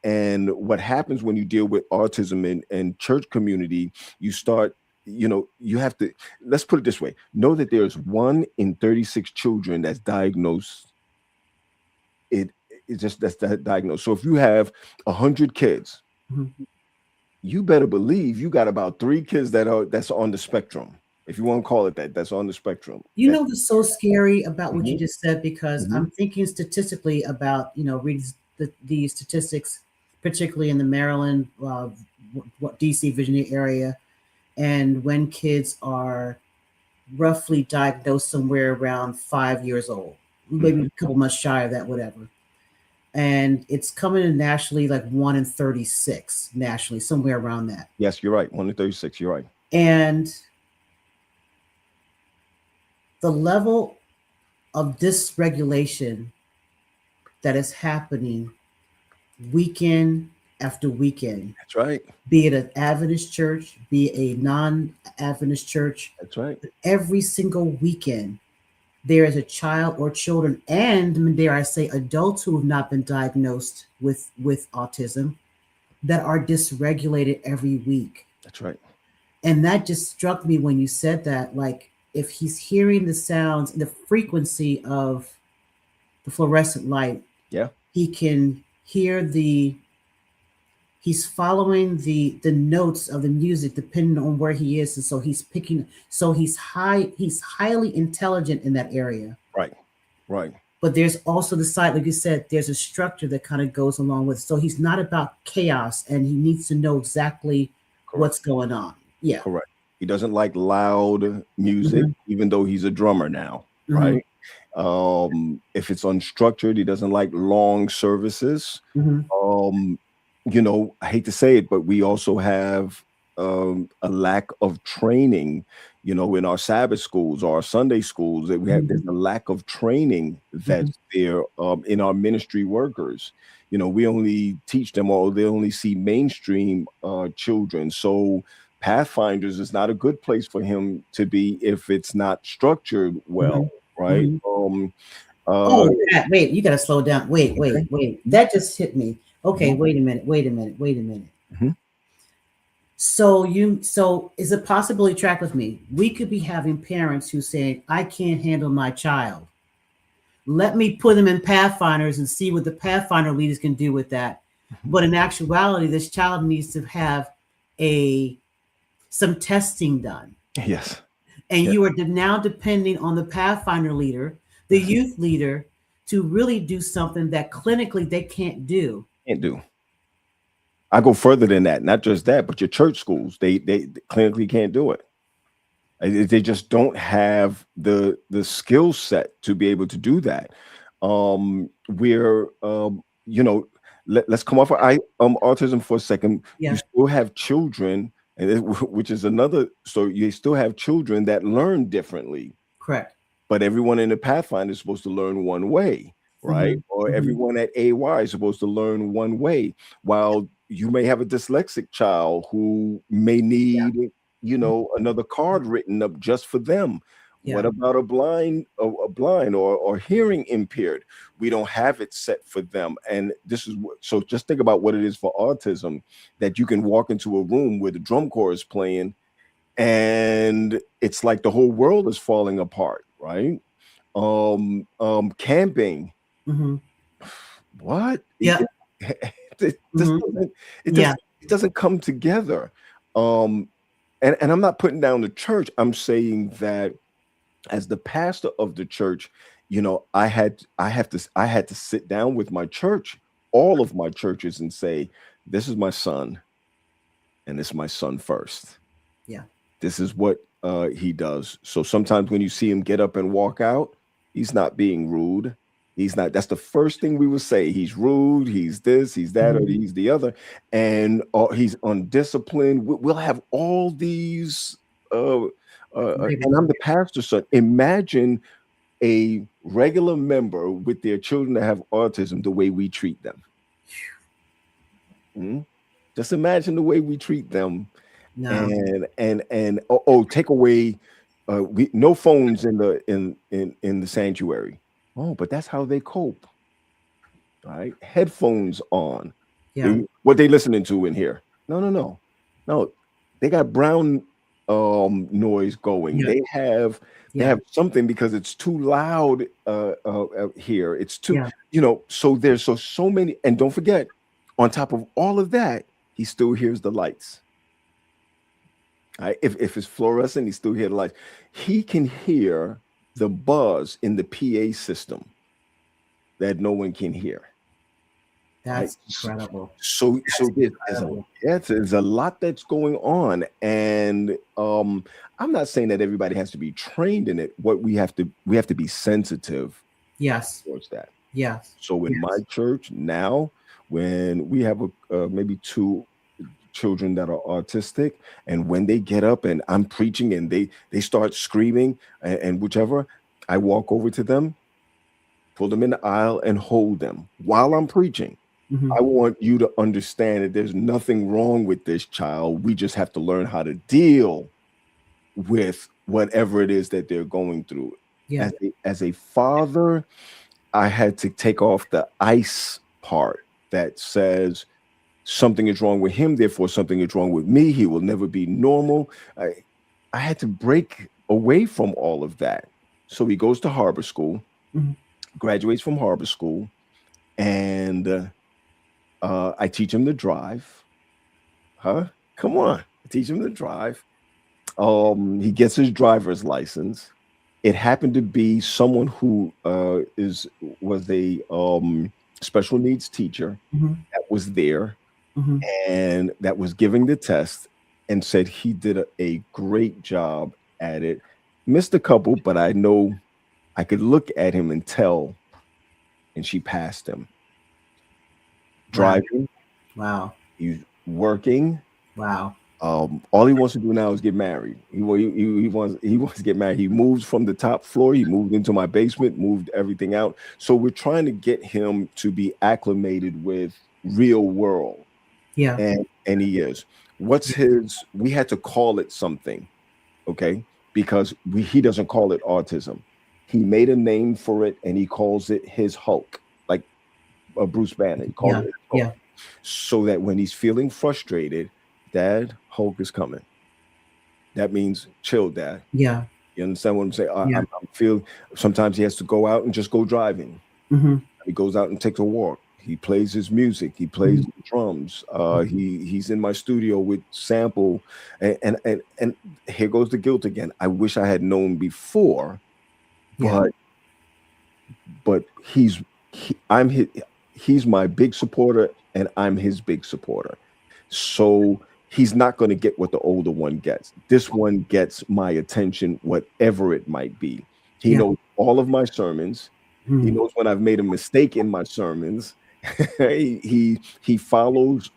And what happens when you deal with autism in church community, you start, you have to, let's put it this way, know that there's 1 in 36 children that's diagnosed. That's diagnosed. So if you have 100 kids, you better believe you got about 3 kids that's on the spectrum. If you want to call it that, that's on the spectrum. What's so scary about what you just said, because I'm thinking statistically about, reading the statistics, particularly in the Maryland, DC, Virginia area. And when kids are roughly diagnosed somewhere around 5 years old, maybe a couple months shy of that, whatever. And it's coming in nationally like 1 in 36 nationally, somewhere around that. Yes, you're right. 1 in 36, you're right. And the level of dysregulation that is happening weekend after weekend. That's right. Be it an Adventist church, be it a non-Adventist church. That's right. Every single weekend, there is a child or children, and dare I say adults, who have not been diagnosed with autism, that are dysregulated every week. That's right. And that just struck me when you said that. Like, if he's hearing the sounds, the frequency of the fluorescent light, Yeah. he can hear he's following the notes of the music depending on where he is, and so he's picking, so he's highly intelligent in that area. Right. Right. But there's also the side, like you said, there's a structure that kind of goes along with it. So he's not about chaos, and he needs to know exactly Correct. what's going on. Yeah. Correct. He doesn't like loud music, Hmm. even though he's a drummer now, Hmm. right? If it's unstructured, he doesn't like long services. Hmm. Um, I hate to say it, but we also have a lack of training, in our Sabbath schools or our Sunday schools. That Hmm. there's a lack of training Hmm. that's there in our ministry workers. We only teach them, or they only see mainstream children. So Pathfinders is not a good place for him to be if it's not structured well, Hmm. right? Hmm. Uh, Oh, Pat, wait, you got to slow down. Wait, okay. wait, wait. That just hit me. Okay, Mhm, wait a minute. Wait a minute. Wait a minute. mhm. So is it possibility, track with me? We could be having parents who saying, I can't handle my child. Let me put them in Pathfinders and see what the Pathfinder leaders can do with that. Mhm. But in actuality, this child needs to have a some testing done. Yes. And Yes. you are now depending on the Pathfinder leader, the Yes. youth leader, to really do something that clinically they can't do. Can't do. I go further than that. Not just that, but your church schools, they clinically can't do it. They just don't have the skill set to be able to do that. We're let's come off of autism for a second. You Yeah, still have children, and which is another. So you still have children that learn differently, correct. but everyone in the Pathfinder is supposed to learn one way, right? Hmm. Or Hmm. everyone at AY is supposed to learn one way, while you may have a dyslexic child who may Yeah. need, another card written up just for them. Yeah. What about a blind or hearing impaired? We don't have it set for them. And this is so just think about what it is for autism, that you can walk into a room where the drum corps is playing and it's like the whole world is falling apart, right? Camping, Hmm. what? Yeah. It just Hmm. doesn't, it Yeah. doesn't, it doesn't come together. Um, and I'm not putting down the church. I'm saying that as the pastor of the church, I had to sit down with my church, all of my churches, and say, this is my son, and this is my son first. Yeah. This is what he does. So sometimes when you see him get up and walk out, he's not being rude. He's not. That's the first thing we would say. He's rude. He's this. He's that. Or Hmm. he's the other. And he's undisciplined. We'll have all these. And I'm the pastor's son. Imagine a regular member with their children that have autism, the way we treat them. Mhm. Just imagine the way we treat them, No. and take away we no phones in the sanctuary. Oh, but that's how they cope, right? Headphones on. Yeah. What they listening to in here? No, no, no, no. They got brown noise going. Yeah. They Yeah. have something because it's too loud here. It's too, Yeah. so there's so many, and don't forget, on top of all of that, he still hears the lights. Right? If it's fluorescent, he still hear the lights. He can hear the buzz in the PA system that no one can hear. Right? That's incredible. So That's there's a incredible. yeah, there's a lot that's going on, and I'm not saying that everybody has to be trained in it. What we have to be sensitive Yes. towards that. Yes. So in my Yes. church now, when we have maybe two children that are autistic, and when they get up and I'm preaching and they start screaming and whichever, I walk over to them, pull them in the aisle, and hold them while I'm preaching. Hmm. I want you to understand that there's nothing wrong with this child. We just have to learn how to deal with whatever it is that they're going through. Yeah. As a father, I had to take off the ice part that says Something is wrong with him, therefore something is wrong with me. He will never be normal. I had to break away from all of that. So he goes to harbor school, Mhm. graduates from harbor school, and I teach him to drive. Huh? Come on, I teach him to drive. He gets his driver's license. It happened to be someone who is was a special needs teacher Mhm. that was there Mhm. and that was giving the test and said he did a great job at it. Missed a couple, but I know I could look at him and tell, and she passed him. Wow. Driving, Wow. he's working. Wow. All he wants to do now is get married. He wants to get married. He moves from the top floor. He moved into my basement, moved everything out. So we're trying to get him to be acclimated with real world, Yeah. and he is. What's his? We had to call it something, okay? Because he doesn't call it autism. He made a name for it, and he calls it his Hulk, like Bruce Banner. He calls Yeah. it his Hulk, Yeah. so that when he's feeling frustrated, Dad, Hulk is coming. That means chill, Dad. Yeah. You understand what I'm saying? Yeah. I'm feel. Sometimes he has to go out and just go driving. Mhm. He goes out and takes a walk. He plays his music. He plays Mhm. the drums. He's in my studio with sample, and here goes the guilt again. I wish I had known before, Yeah. but I'm his. He's my big supporter, and I'm his big supporter. So he's not going to get what the older one gets. This one gets my attention, whatever it might be. He Yeah. knows all of my sermons. He Mhm. knows when I've made a mistake in my sermons. He follows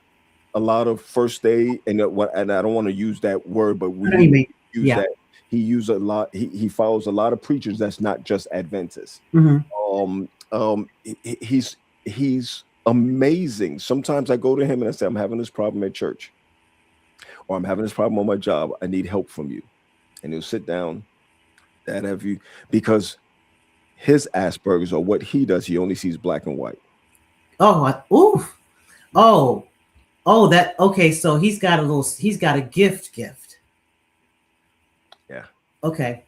a lot of first day, and I don't want to use that word, but I know you mean. use Yeah. that. He use a lot. He follows a lot of preachers that's not just Adventists. Mhm. He's amazing. Sometimes I go to him and I say, I'm having this problem at church, or I'm having this problem on my job. I need help from you. And he'll sit down. That have you because his Asperger's or what he does, he only sees black and white. Oh. Ooh. Oh. Oh. That. Okay. So he's got a little. He's got a gift. Gift. Yeah. Okay.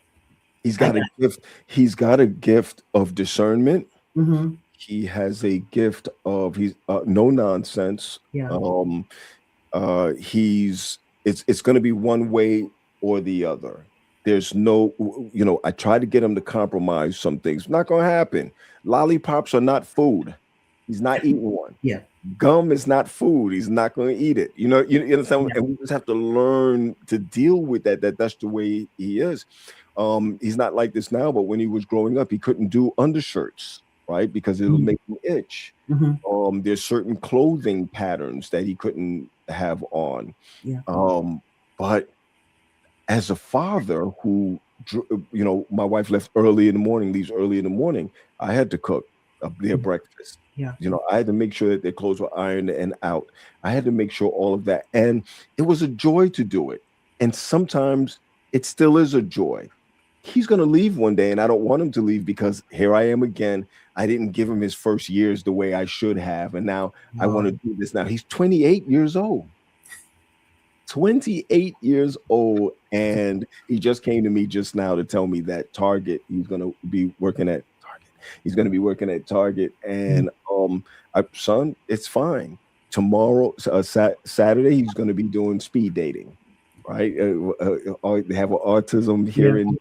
He's I got a got. gift. He's got a gift of discernment. Mhm. He has a gift of he's no nonsense. Yeah. Um he's it's going to be one way or the other. There's no, I tried to get him to compromise some things. Not going to happen. Lollipops are not food. He's not eating one. Yeah. Gum is not food. He's not going to eat it. You understand? Yeah. And we just have to learn to deal with that's the way he is. He's not like this now, but when he was growing up, he couldn't do undershirts, right? Because it'll Mhm. make him itch. Mhm. There's certain clothing patterns that he couldn't have on. Yeah. But as a father who, my wife left early in the morning, leaves early in the morning, I had to cook their Mhm. breakfast. Yeah. I had to make sure that their clothes were ironed and out. I had to make sure all of that. And it was a joy to do it. And sometimes it still is a joy. He's going to leave one day, and I don't want him to leave because here I am again. I didn't give him his first years the way I should have. And now I want No. to do this now. He's 28 years old. 28 years old, and he just came to me just now to tell me that Target, he's going to be working at Target. He's going to be working at Target, Mhm. and son, it's fine. Tomorrow, Saturday, he's going to be doing speed dating, right? They have an autism Yeah. here in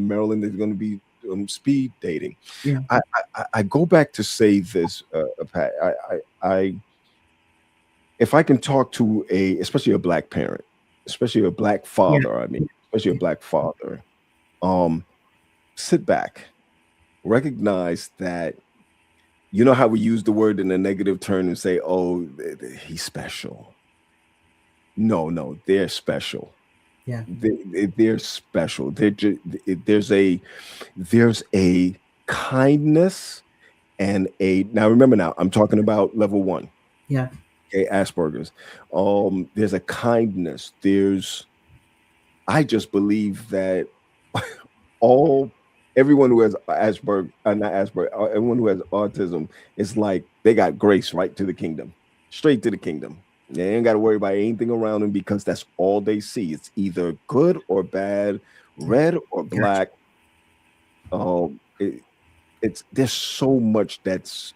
Maryland. They're going to be speed dating. Yeah. I go back to say this, Pat. I if I can talk to especially a black parent, especially a black Yeah. father, I mean, especially a Yeah. black father, um, sit back, recognize that how we use the word in a negative turn and say, "Oh, he's special." No, no, they're special. Yeah. They're special. There's a kindness and a now remember now I'm talking about level one. Yeah. Okay, Asperger's. There's a kindness. I just believe that all everyone who has not Asperger, everyone who has autism is like they got grace right to the kingdom, straight to the kingdom. They ain't got to worry about anything around them because that's all they see. It's either good or bad, Yeah. red or Gotcha. black. It, it's there's so much that's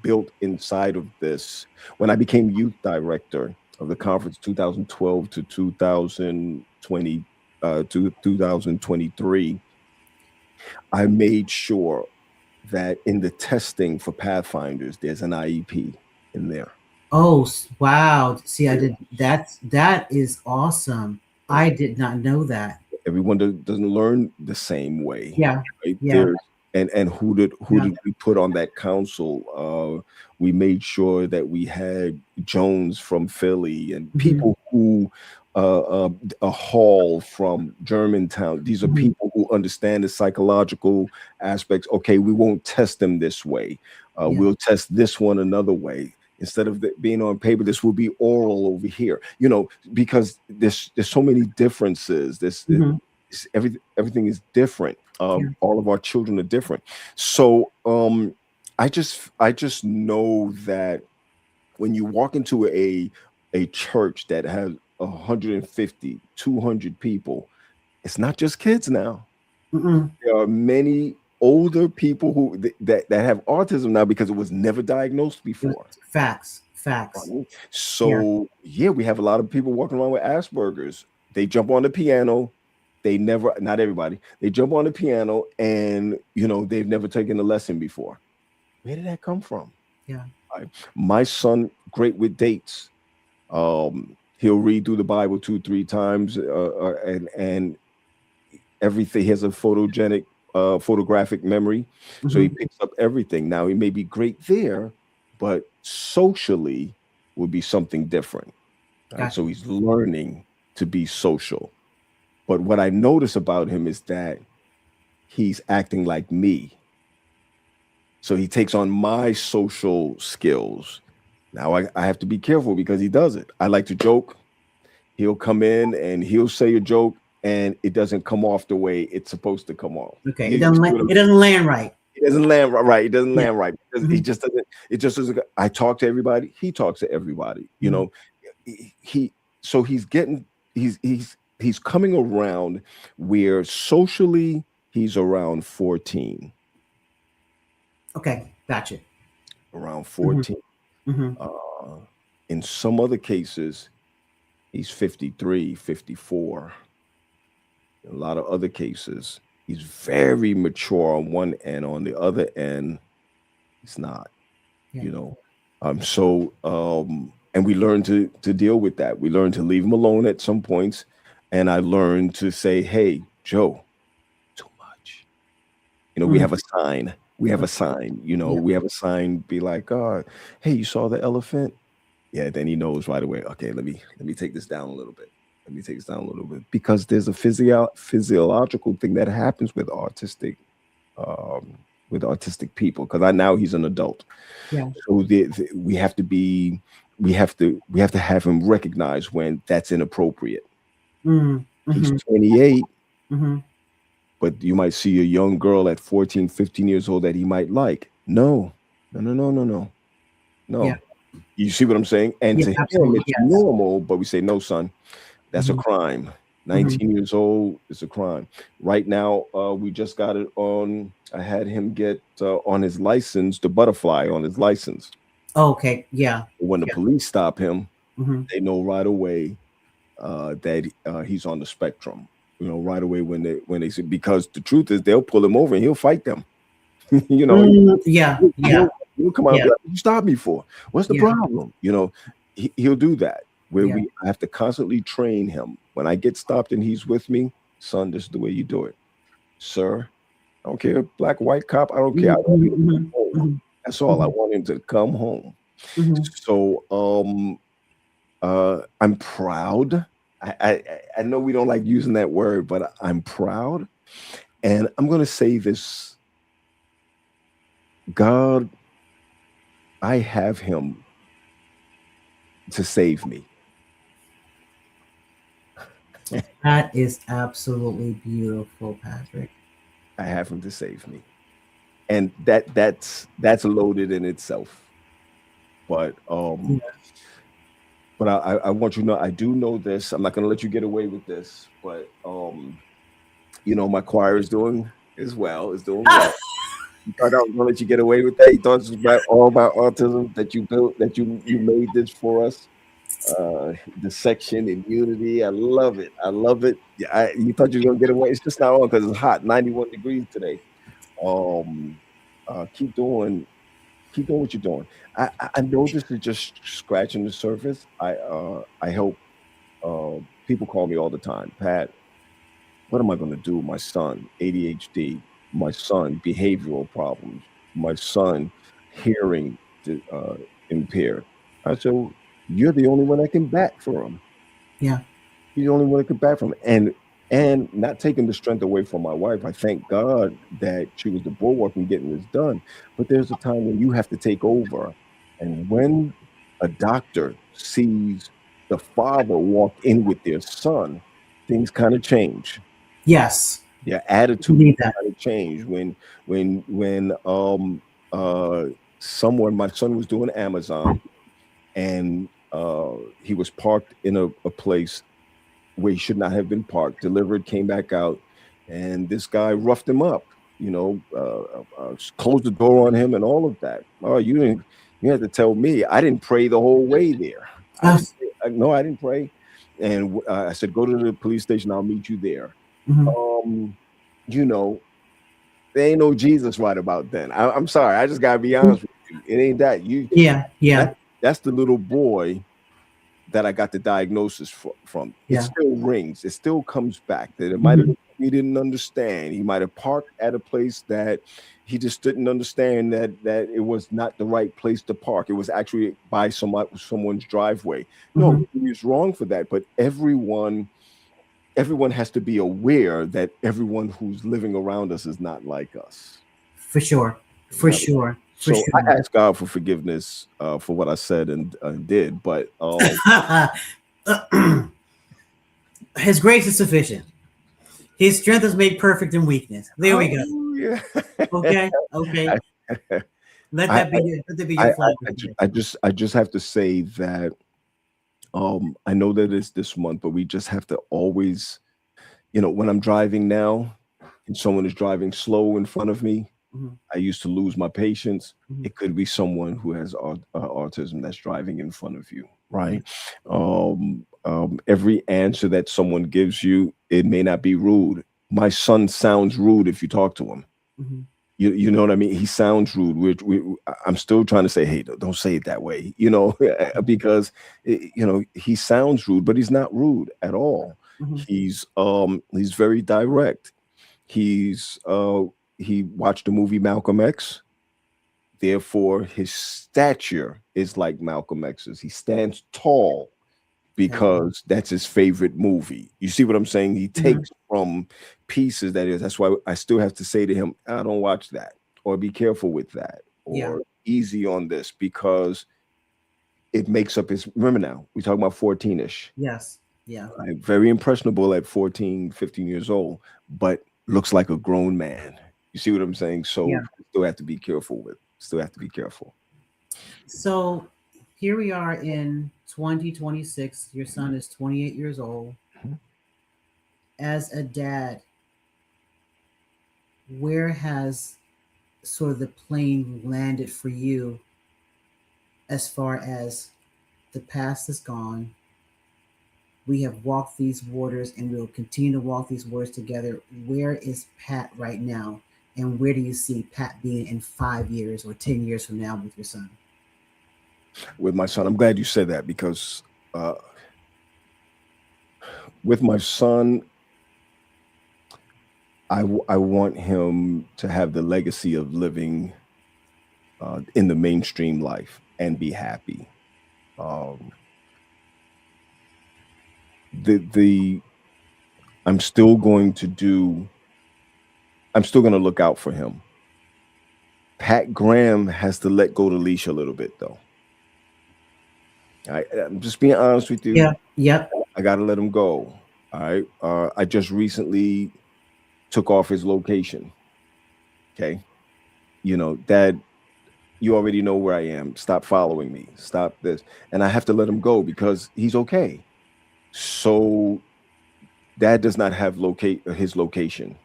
built inside of this. When I became youth director of the conference 2012 to 2020 to 2023, I made sure that in the testing for pathfinders there's an IEP in there. Oh, wow. See, I Yeah. did that is awesome. I did not know that. Everyone doesn't learn the same way, Yeah. right? Yeah. There's and who Yeah. did we put on that council? We made sure that we had Jones from Philly and Hmm. people who a Hall from Germantown. These are Hmm. people who understand the psychological aspects. Okay, we won't test them this way. Yeah. We'll test this one another way. Instead of being on paper, this will be oral over here. You know, because there's so many differences. Hmm. Everything is different. Yeah. All of our children are different. So I just know that when you walk into a church that has 150, 200 people, it's not just kids now. Mm-mm. There are many older people that have autism now because it was never diagnosed It was before. facts. Facts. Right? Yeah. So yeah, we have a lot of people walking around with Asperger's. They jump on the piano. They never, not everybody, they jump on the piano and they've never taken a lesson before. Where did that come from? Yeah. My son, great with dates. He'll read through the Bible 2, 3 times, and everything. He has a photographic memory, so he Hmm. picks up everything. Now he may be great there, but socially would be something different. Right? Gotcha. So he's learning to be social. But what I notice about him is that he's acting like me. So he takes on my social skills. Now I have to be careful because he does it. I like to joke. He'll come in and he'll say a joke and it doesn't come off the way it's supposed to come off. Okay. You see what I'm It doesn't land right. It doesn't land right. It doesn't Yeah. land right because he Hmm. just doesn't. It just doesn't. I talk to everybody. He talks to everybody. Hmm. He so he's coming around where socially he's around 14, Okay. Gotcha. around Hmm. 14. Hmm. Uh, in some other cases, he's 53, 54. In a lot of other cases, he's very mature on one end. On the other end, he's not. Yeah. You know, and we learn to deal with that. We learn to leave him alone at some points, and I learned to say, "Hey, Joe, too much." We Mm. have a sign. We have a sign. Yeah. We have a sign. Be like, hey, you saw the elephant? Yeah. Then he knows right away. Okay, let me take this down a little bit. Let me take this down a little bit because there's a physiological thing that happens um, with autistic people. Because I now he's an adult, Yeah. so we have to be we have to have him recognize when that's inappropriate. Mm. He's Hmm. 28, Hmm. but you might see a young girl at 14, 15 years old that he might like. No, no, no, no, no, no, Yeah. no. You see what I'm saying? And Yeah. to him, Absolutely. it's Yes. normal, but we say, no, son, that's a Hmm. crime. Hmm. 19 years old is a crime. Right now, we just got it on. I had him get on his license, the butterfly on his license. Okay. Yeah. When the Yeah. police stop him, Hmm. they know right away that he's on the spectrum. Right away when they see, because the truth is they'll pull him over and he'll fight them. you know, Mm. Yeah. he'll, Yeah. he'll, he'll come out and Yeah. be like, "What you stop me for? What's the Yeah. problem?" He'll do that. Where Yeah. I have to constantly train him. When I get stopped and he's with me, son, this is the way you do it, sir. I don't care, black, white cop. I don't care. I Hmm. want him to come Hmm. home. Hmm. That's all. I Hmm. want him to come home. Hmm. So I'm proud. I know we don't like using that word, but I'm proud. And I'm going to say this: God, I have him to save me. That is absolutely beautiful, Patrick. I have him to save me. And that's loaded in itself. But Yeah. but I want you to know, I do know this. I'm not going to let you get away with this, but my choir is doing as well. Is doing well. You thought I was going to let you get away with that? You thought this was all about autism, that you built, that you made this for us. The section in Unity, I love it. I love it. Yeah, you thought you were going to get away. It's just not on because it's hot, 91 degrees today. Um, keep doing. Keep doing what you're doing. I know this is just scratching the surface. I help people call me all the time, Pat. What am I going to do? My son, ADHD. My son, behavioral problems. My son, hearing impaired. I said, well, you're the only one that can bat for him. Yeah. You're the only one that can bat for him. And not taking the strength away from my wife. I thank God that she was the bulwark in getting this done. But there's a time when you have to take over. And when a doctor sees the father walk in with their son, things kind of change. Yes. Their We attitude need that. kind of change. When someone, my son was doing Amazon, and he was parked in a place where he should not have been parked, delivered, came back out, and this guy roughed him up, closed the door on him and all of that. Oh, you had to tell me. I didn't pray the whole way there. I Oh, didn't, no, I didn't pray. And I said, go to the police station. I'll meet you there. mhm. Um, you know, there ain't no Jesus right about then. I'm sorry. I just gotta be honest with you. It ain't that. Yeah. Yeah. That that's the little boy that I got the diagnosis from. It Yeah. still rings. It still comes back. That it might have Mhm. been he didn't understand. He might have parked at a place that he just didn't understand that it was not the right place to park. It was actually by someone's driveway. No, Mhm. he was wrong for that. But everyone has to be aware that everyone who's living around us is not like us. For sure. Is For not sure. For so I sure. ask God for forgiveness for what I said and did, but His grace is sufficient. His strength is made perfect in weakness. There we go. hallelujah. Okay. Okay. I, Let I, that be your, let that be I, your I, flag I right ju- there. I just have to say that I know that it's this month, but we just have to always, when I'm driving now and someone is driving slow in front of me, Mhm. I used to lose my patience. Mhm. It could be someone who has autism that's driving in front of you, Yeah. right? Every answer that someone gives you, it may not be rude. My son sounds rude if you talk to him. Mhm. You know what I mean? He sounds rude. I'm still trying to say, hey, don't say it that way, because he sounds rude, but he's not rude at all. Mhm. He's very direct. He's he watched the movie Malcolm X. Therefore, his stature is like Malcolm X's. He stands tall Yeah. because that's his favorite movie. You see what I'm saying? He Mhm. takes from pieces that is. That's why I still have to say to him, I don't watch that, or be careful with that, Yeah. or easy on this because it makes up his. Remember now, we talk about 14ish. Yes. Yeah. Right? Very impressionable at 14, 15 years old, but looks like a grown man. You see what I'm saying? So Yeah. still have to be careful with. Still have to be careful. So here we are in 2026. Your son is 28 years old. Mhm. As a dad, where has sort of the plane landed for you as far as the past is gone? We have walked these waters and we will continue to walk these waters together. Where is Pat right now? And where do you see Pat being in 5 years or 10 years from now with your son? With my son, I'm glad you said that because uh, with my son, I want him to have the legacy of living in the mainstream life and be happy. Um, the I'm still going to do. I'm still going to look out for him. Pat Graham has to let go the leash a little bit, though. I'm just being honest with Yeah. you. Yep. I got to let him go. All right. I just recently took off his location. Okay. That You already know where I am. Stop following me. Stop this. And I have to let him go because he's okay. So dad does not have locate his location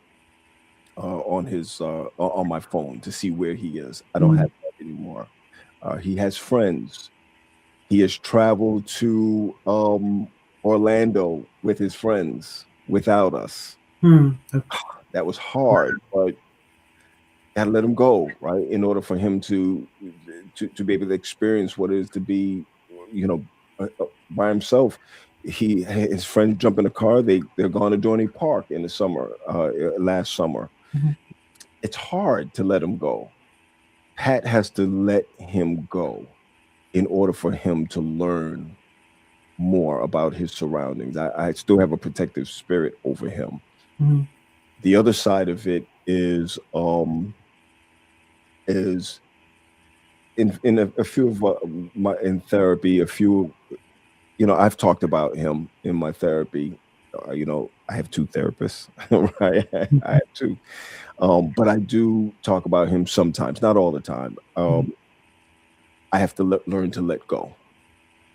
on his on my phone to see where he is. I don't have Mm, that anymore. He has friends. He has traveled to Orlando with his friends without us. mm, That was hard, but gotta let him go, right? In order for him to be able to experience what it is to be, you know, by himself. His friends jump in the car. They're going to Dorney Park in the summer, last summer. mhm, It's hard to let him go. Pat has to let him go in order for him to learn more about his surroundings. I still have a protective spirit over him. mhm, The other side of it is in a few of my in therapy, a few, I've talked about him in my therapy. I have two therapists, right? I mhm, have two, but I do talk about him sometimes, not all the time. mhm, I have to learn to let go.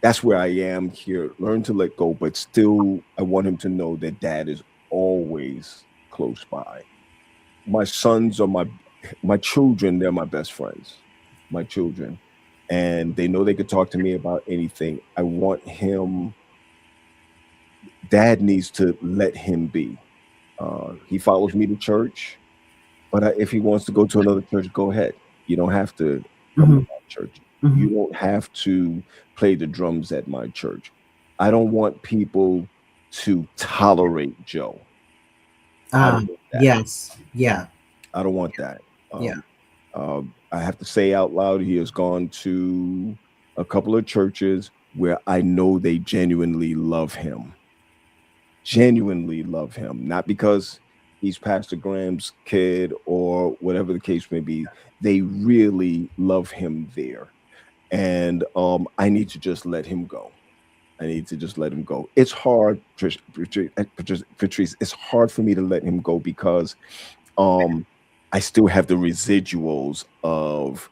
That's where I am here. Learn to let go, but still, I want him to know that dad is always close by. My sons are my children. They're my best friends. My children, and they know they could talk to me about anything. I want him. Dad needs to let him be. He follows me to church, but if he wants to go to another church, go ahead. You don't have to come to mhm, my church. mhm. You don't have to play the drums at my church. I don't want people to tolerate Joe. I Ah, don't want that. yes. Yeah. I don't want that. Yeah. I have to say out loud, he has gone to a couple of churches where I know they genuinely love him, not because he's Pastor Graham's kid or whatever the case may be. They really love him there. And I need to just let him go. I need to just let him go. It's hard, Patrice. It's hard for me to let him go because um, I still have the residuals of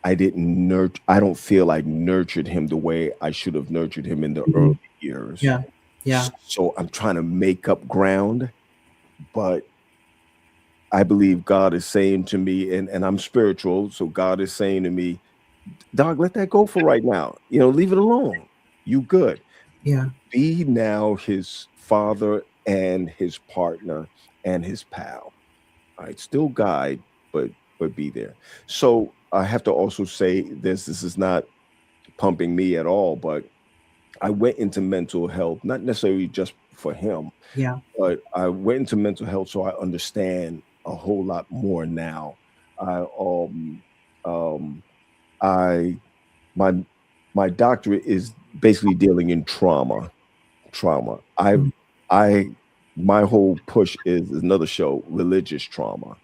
I didn't nurture. I don't feel I nurtured him the way I should have nurtured him in the early Mhm. years. Yeah. Yeah. So I'm trying to make up ground, but I believe God is saying to me, and I'm spiritual, so God is saying to me, Dog, let that go for right now. Leave it alone. You good. Yeah. Be now his father and his partner and his pal. All right, still guide, but be there. So I have to also say this. This is not pumping me at all, but I went into mental health, not necessarily just for him, Yeah. but I went into mental health so I understand a whole lot more now. I um I my my doctorate is basically dealing in trauma. Mhm. I my whole push is another show, religious trauma.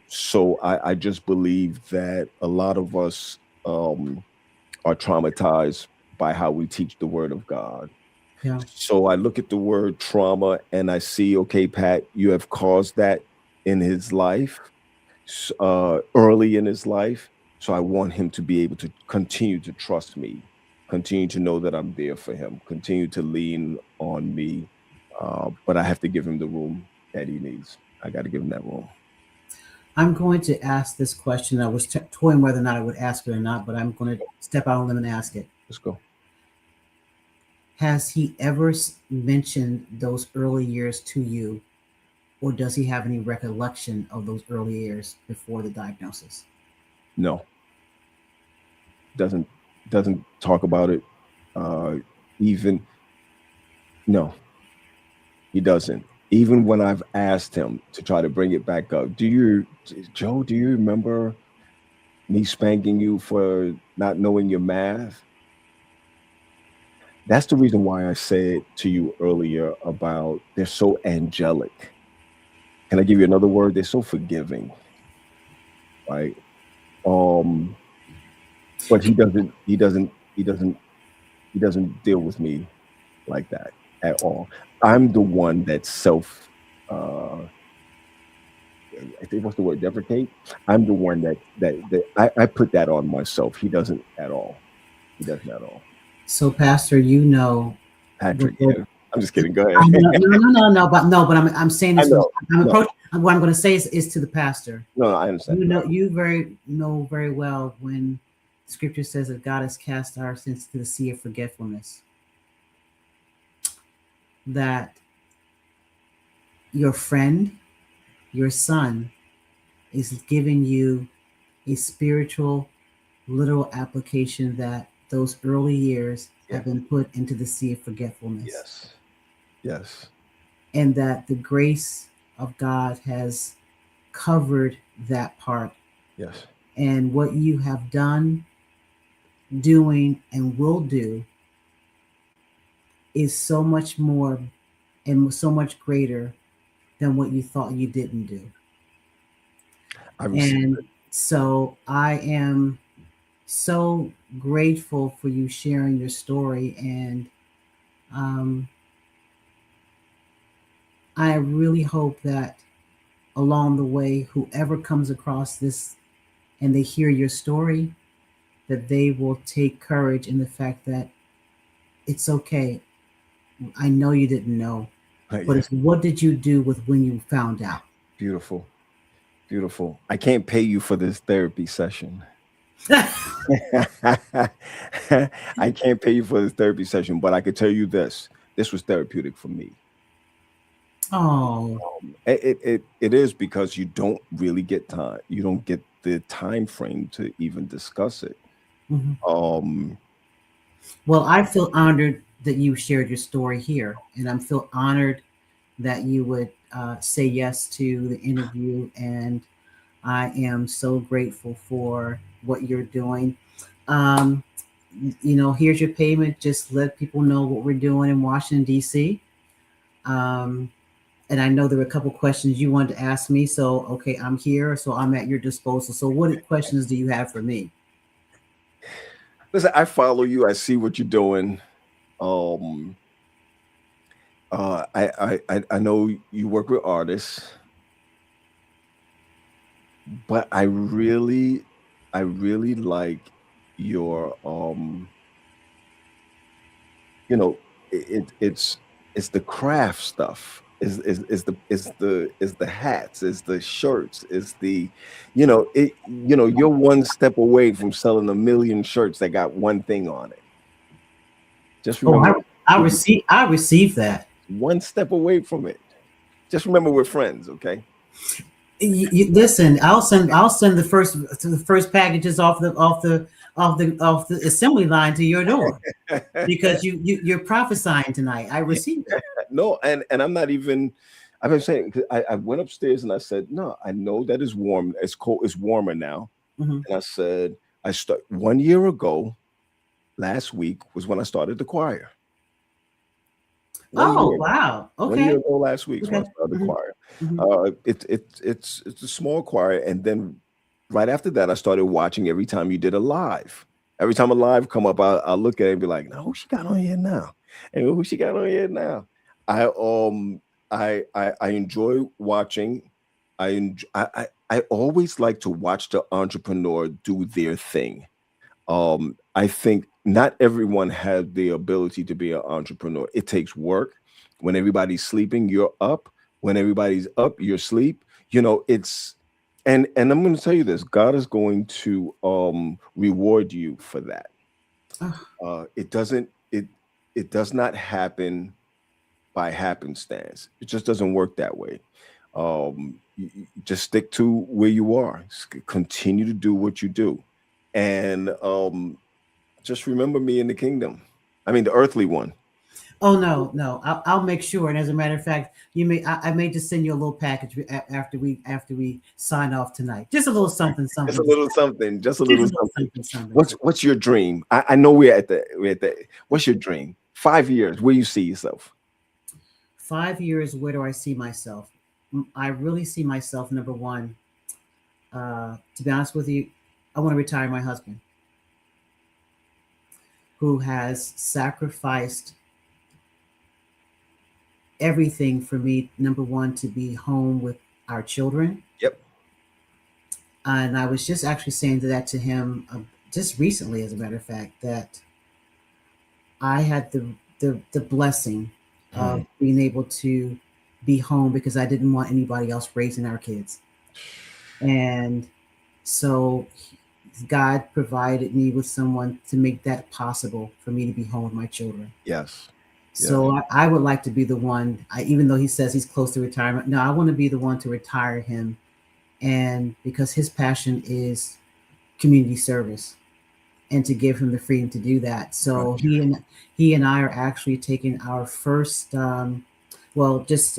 So I just believe that a lot of us are traumatized by how we teach the word of God. Yeah. So I look at the word trauma and I see, okay, Pat, you have caused that in his life, early in his life. So I want him to be able to continue to trust me, continue to know that I'm there for him, continue to lean on me. But I have to give him the room that he needs. I got to give him that room. I'm going to ask this question. I was toying whether or not I would ask it or not, but I'm going to step out on a limb and ask it. Let's go. Has he ever mentioned those early years to you, or does he have any recollection of those early years before the diagnosis? No, doesn't doesn't talk about it. Uh, even no, he doesn't. Even when I've asked him to try to bring it back up, Joe? Do you remember me spanking you for not knowing your math? That's the reason why I said to you earlier about they're so angelic. Can I give you another word? They're so forgiving, right? Um, but he doesn't deal with me like that at all. I'm the one that's uh I think what's the word, deprecate. I'm the one that I put that on myself. He doesn't at all. He doesn't at all. So, Pastor, you know the Patrick, book. yeah. I'm just kidding. Go ahead. I know, no, but no, but I'm saying I this from know. I'm No, approaching. What I'm going to say is to the pastor. no, no, I understand. You know, you know very well when Scripture says that God has cast our sins to the sea of forgetfulness. That your friend, your son, is giving you a spiritual, literal application that those early years Yeah. have been put into the sea of forgetfulness, Yes. Yes. and that the grace of God has covered that part. Yes. And what you have done, doing, and will do is so much more and so much greater than what you thought you didn't do. I received And it. so I am so grateful for you sharing your story. And um, I really hope that along the way, whoever comes across this and they hear your story, that they will take courage in the fact that it's okay. I know you didn't know, but Yeah. it's what did you do with when you found out? Beautiful. Beautiful. I can't pay you for this therapy session. I can't pay you for this therapy session, but I could tell you this. This was therapeutic for me. Oh, It is because you don't really get time. You don't get the time frame to even discuss it. mhm. Um, Well, I feel honored that you shared your story here, and I'm feel honored that you would say yes to the interview. And I am so grateful for what you're doing. Um, you know, here's your payment. Just let people know what we're doing in Washington, D.C. Um, and I know there were a couple questions you wanted to ask me. So, okay, I'm here. So I'm at your disposal. So, what questions do you have for me? Listen, I follow you. I see what you're doing. Um, I know you work with artists, but I really like your you know it's the craft stuff is the hats, is the shirts, is the you're one step away from selling a million shirts that got one thing on it. Just Oh, remember, I received that. one step away from it. Just remember we're friends, okay? Listen, I'll send the first packages off the assembly line to your door because you're prophesying tonight. I received it. No, and I'm not even. I've been saying 'cause I went upstairs and I said, no, I know that it's warm. It's cold. It's warmer now. Hmm. And I said, I start 1 year ago. Last week was when I started the choir. One Oh year ago. wow. 1 year Okay. ago last week is when Okay. I started the Hmm. choir. Hmm. It's a small choir, and then right after that, I started watching every time you did a live. Every time a live come up, I'll look at it and be like, "No, who she got on here now? And who she got on here now?" I I enjoy watching. I always like to watch the entrepreneur do their thing. I think not everyone has the ability to be an entrepreneur. It takes work. When everybody's sleeping, you're up. When everybody's up, you're asleep. It's and I'm going to tell you this: God is going to reward you for that. It doesn't it does not happen by happenstance. It just doesn't work that way. You just stick to where you are. Continue to do what you do, and just remember me in the kingdom. I mean, the earthly one. Oh no, no. I'll make sure. And as a matter of fact, I may just send you a little package after we sign off tonight. Just a little something, Just a something. little something. Just a Just a little little something. something, something. What's your dream? I know we're at the. What's your dream? 5 years. Where you see yourself? 5 years. Where do I see myself? I really see myself. Number one, to be honest with you, I want to retire my husband, who has sacrificed everything for me. Number one, to be home with our children. Yep. And I was just actually saying that to him just recently, as a matter of fact, that I had the blessing of being able to be home because I didn't want anybody else raising our kids. And so God provided me with someone to make that possible for me to be home with my children. Yes. So I would like to be the one, even though he says he's close to retirement. No, I want to be the one to retire him. And because his passion is community service and to give him the freedom to do that. So he and I are actually taking our first, well, just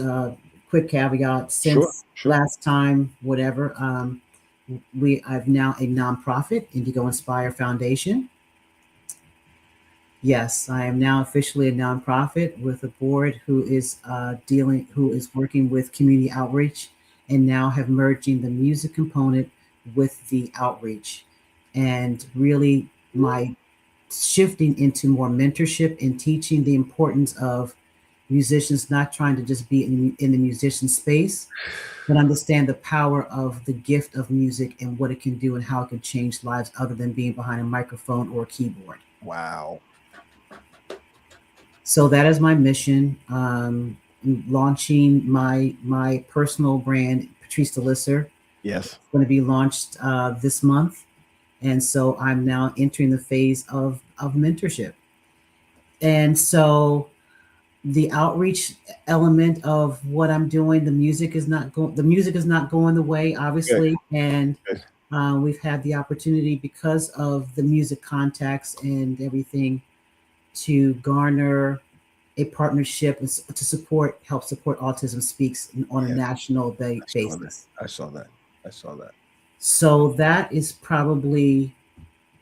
quick caveat, since last time, whatever, I've now a nonprofit, Indigo Inspire Foundation. Yes, I am now officially a nonprofit with a board who is working with community outreach, and now have merging the music component with the outreach, and really my shifting into more mentorship and teaching the importance of musicians not trying to just be in the musician space, but understand the power of the gift of music and what it can do and how it can change lives other than being behind a microphone or a keyboard. Wow. So that is my mission. Launching my personal brand, Patrice DeLisser. Yes. It's going to be launched this month. And so I'm now entering the phase of mentorship. And so the outreach element of what I'm doing, the music is not going the way, obviously. And we've had the opportunity, because of the music contacts and everything, to garner a partnership to help support Autism Speaks on a national basis. I saw that. So that is probably,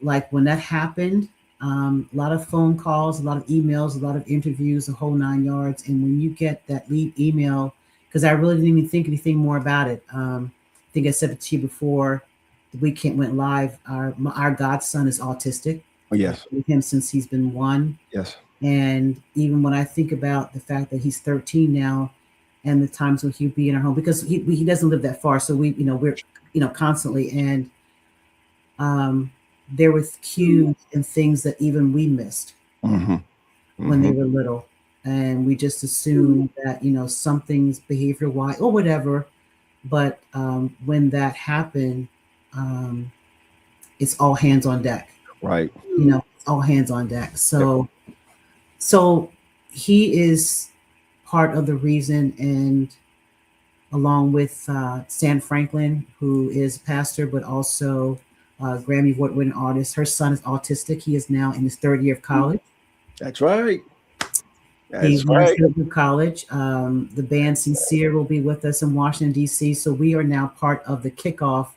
like, when that happened, a lot of phone calls, a lot of emails, a lot of interviews, the whole 9 yards. And when you get that lead email, because I really didn't even think anything more about it. I think I said it to you before the weekend went live. Our godson is autistic. Yes. With him since he's been 1. Yes. And even when I think about the fact that he's 13 now, and the times when he'll be in our home, because he doesn't live that far, so we're constantly, and there were cues and things that even we missed when they were little, and we just assumed that something's behavior wise or whatever, but when that happened, it's all hands on deck. Right. All hands on deck. So he is part of the reason, and along with Sam Franklin, who is pastor, but also Grammy Award-winning artist. Her son is autistic. He is now in his 3rd year of college. That's right. He's in his 3rd year of college. The band Sincere will be with us in Washington, D.C. So we are now part of the kickoff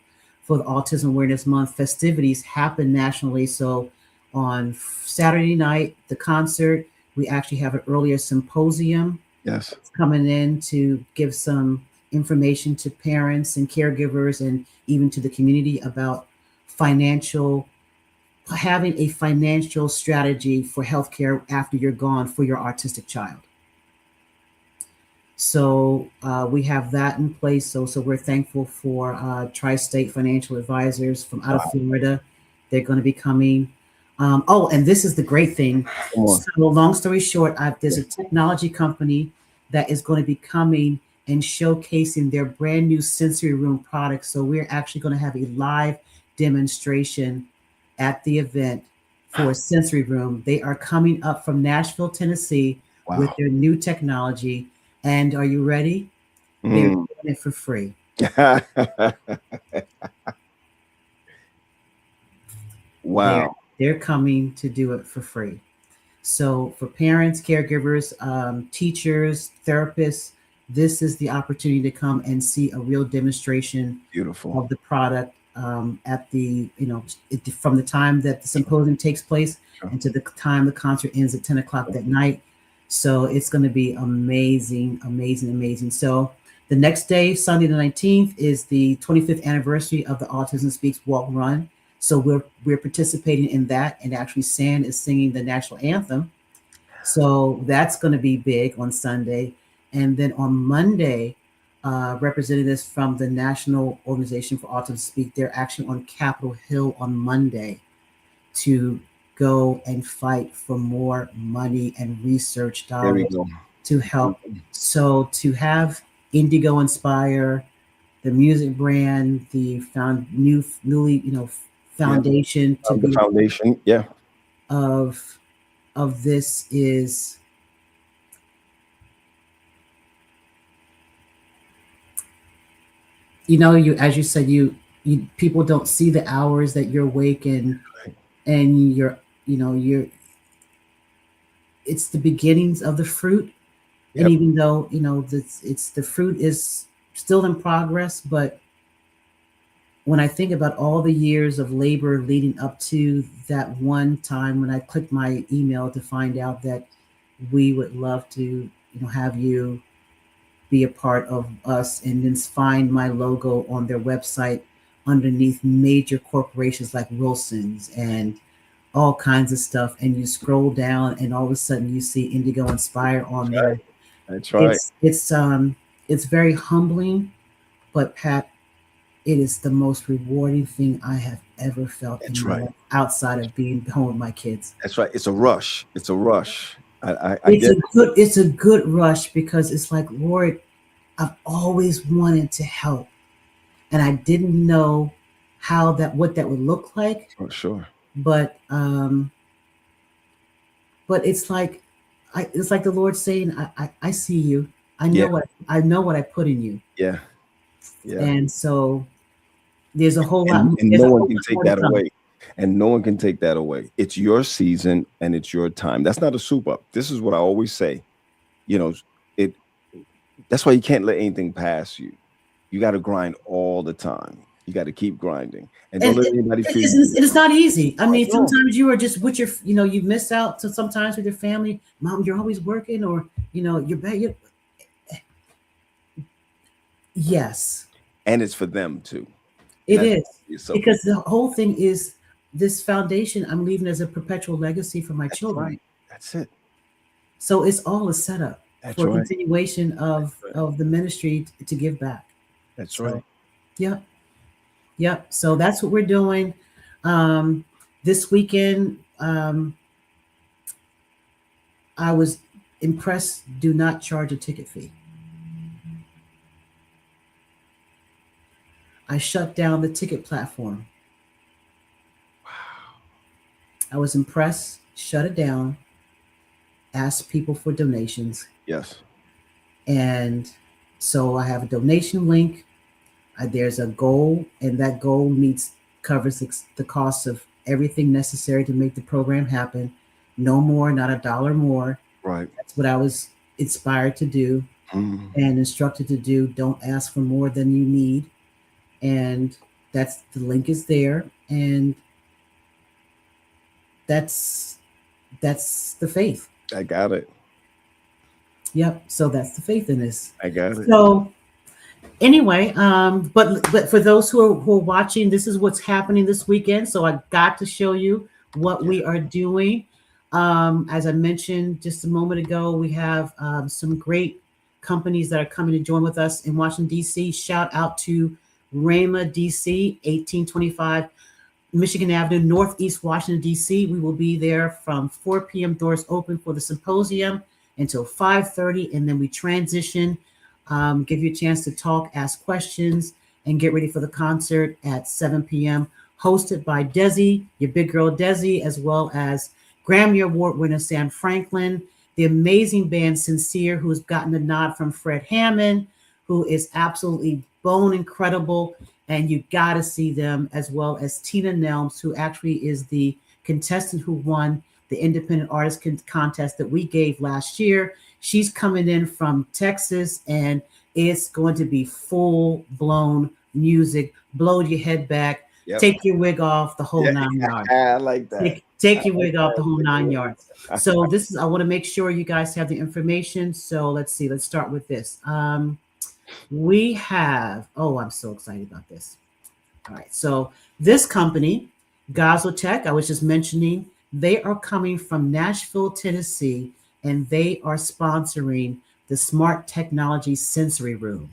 for the Autism Awareness Month. Festivities happen nationally. So on Saturday night, the concert, we actually have an earlier symposium. Yes. Coming in to give some information to parents and caregivers, and even to the community, about having a financial strategy for healthcare after you're gone for your autistic child. So we have that in place. So we're thankful for Tri-State Financial Advisors from out of Florida. They're going to be coming. And this is the great thing. So long story short, there's a technology company that is going to be coming and showcasing their brand new sensory room products. So we're actually going to have a live demonstration at the event for a sensory room. They are coming up from Nashville, Tennessee with their new technology. And are you ready? They're doing it for free. Wow. They're coming to do it for free. So for parents, caregivers, teachers, therapists, this is the opportunity to come and see a real demonstration of the product at the, from the time that the symposium takes place and to the time the concert ends at 10 o'clock that night. So it's going to be amazing, amazing, amazing. So the next day, Sunday the 19th, is the 25th anniversary of the Autism Speaks Walk Run. So we're participating in that, and actually San is singing the national anthem. So that's going to be big on Sunday. And then on Monday, representatives from the National Organization for Autism Speak. They're actually on Capitol Hill on Monday to go and fight for more money and research There we dollars go. to help. So to have Indigo Inspire, the music brand, the newly Yeah. foundation to The be foundation. Yeah. of this is, you, as you said, you people don't see the hours that you're awake, and you're it's the beginnings of the fruit. And Yep. even though it's the fruit is still in progress, but when I think about all the years of labor leading up to that one time when I clicked my email to find out that we would love to have you be a part of us, and then find my logo on their website underneath major corporations like Wilson's and all kinds of stuff, and you scroll down and all of a sudden you see Indigo Inspire on That's there. right. That's right. It's very humbling, but Pat, it is the most rewarding thing I have ever felt in That's my right. life outside of being home with my kids. That's right. It's a rush. It's a rush. I get it. It's a good rush, because it's like, Lord, I've always wanted to help, and I didn't know what that would look like. For sure. But it's like, it's like the Lord saying, I see you. Yeah. I know what I put in you. Yeah. Yeah. And so there's a whole lot And there's no a one whole can lot take more to that come. away. And no one can take that away. It's your season and it's your time. That's not a soup up. This is what I always say. You know, it that's why you can't let anything pass you. You got to grind all the time. You got to keep grinding. And don't And let anybody feel it's not easy. I mean, no. sometimes you are just with your, you miss out. So sometimes with your family, mom, you're always working, or you're back. Yes, And it's for them too. it Not is, yourself. because the whole thing is this foundation I'm leaving as a perpetual legacy for my That's children. right. That's it. So it's all a setup That's for right. continuation of Right. the ministry to give back. That's So right. yeah, yeah. So that's what we're doing. Um, this weekend, I was impressed. Do not charge a ticket fee. I shut down the ticket platform. I was impressed, shut it down, asked people for donations. Yes. And so I have a donation link. There's a goal, and that goal covers the cost of everything necessary to make the program happen. No more, not a dollar more. Right. That's what I was inspired to do Mhm. and instructed to do. Don't ask for more than you need. And that's the link is there. And that's the faith. I got it. Yep. So that's the faith in this. I got it. So anyway, but for those who are watching, this is what's happening this weekend. So I got to show you what Yeah. we are doing. As I mentioned just a moment ago, we have some great companies that are coming to join with us in Washington D.C. Shout out to Rama DC, 1825 Michigan Avenue, Northeast Washington, D.C. We will be there from 4 p.m. Doors open for the symposium until 5:30, and then we transition, give you a chance to talk, ask questions, and get ready for the concert at 7 p.m. Hosted by Desi, your big girl Desi, as well as Grammy Award winner Sam Franklin, the amazing band Sincere, who's gotten a nod from Fred Hammond, who is absolutely bone incredible, and you got to see them, as well as Tina Nelms, who actually is the contestant who won the Independent Artist Contest that we gave last year. She's coming in from Texas, and it's going to be full blown music, blow your head back, Yep. take your wig off, the whole Yeah. 9 yards. I like that. Take I your like wig off, that. the whole 9 yards. So this is, I want to make sure you guys have the information. So let's see, let's start with this. We have, oh, I'm so excited about this. All right. So this company, Tech, I was just mentioning, they are coming from Nashville, Tennessee, and they are sponsoring the Smart Technology Sensory Room.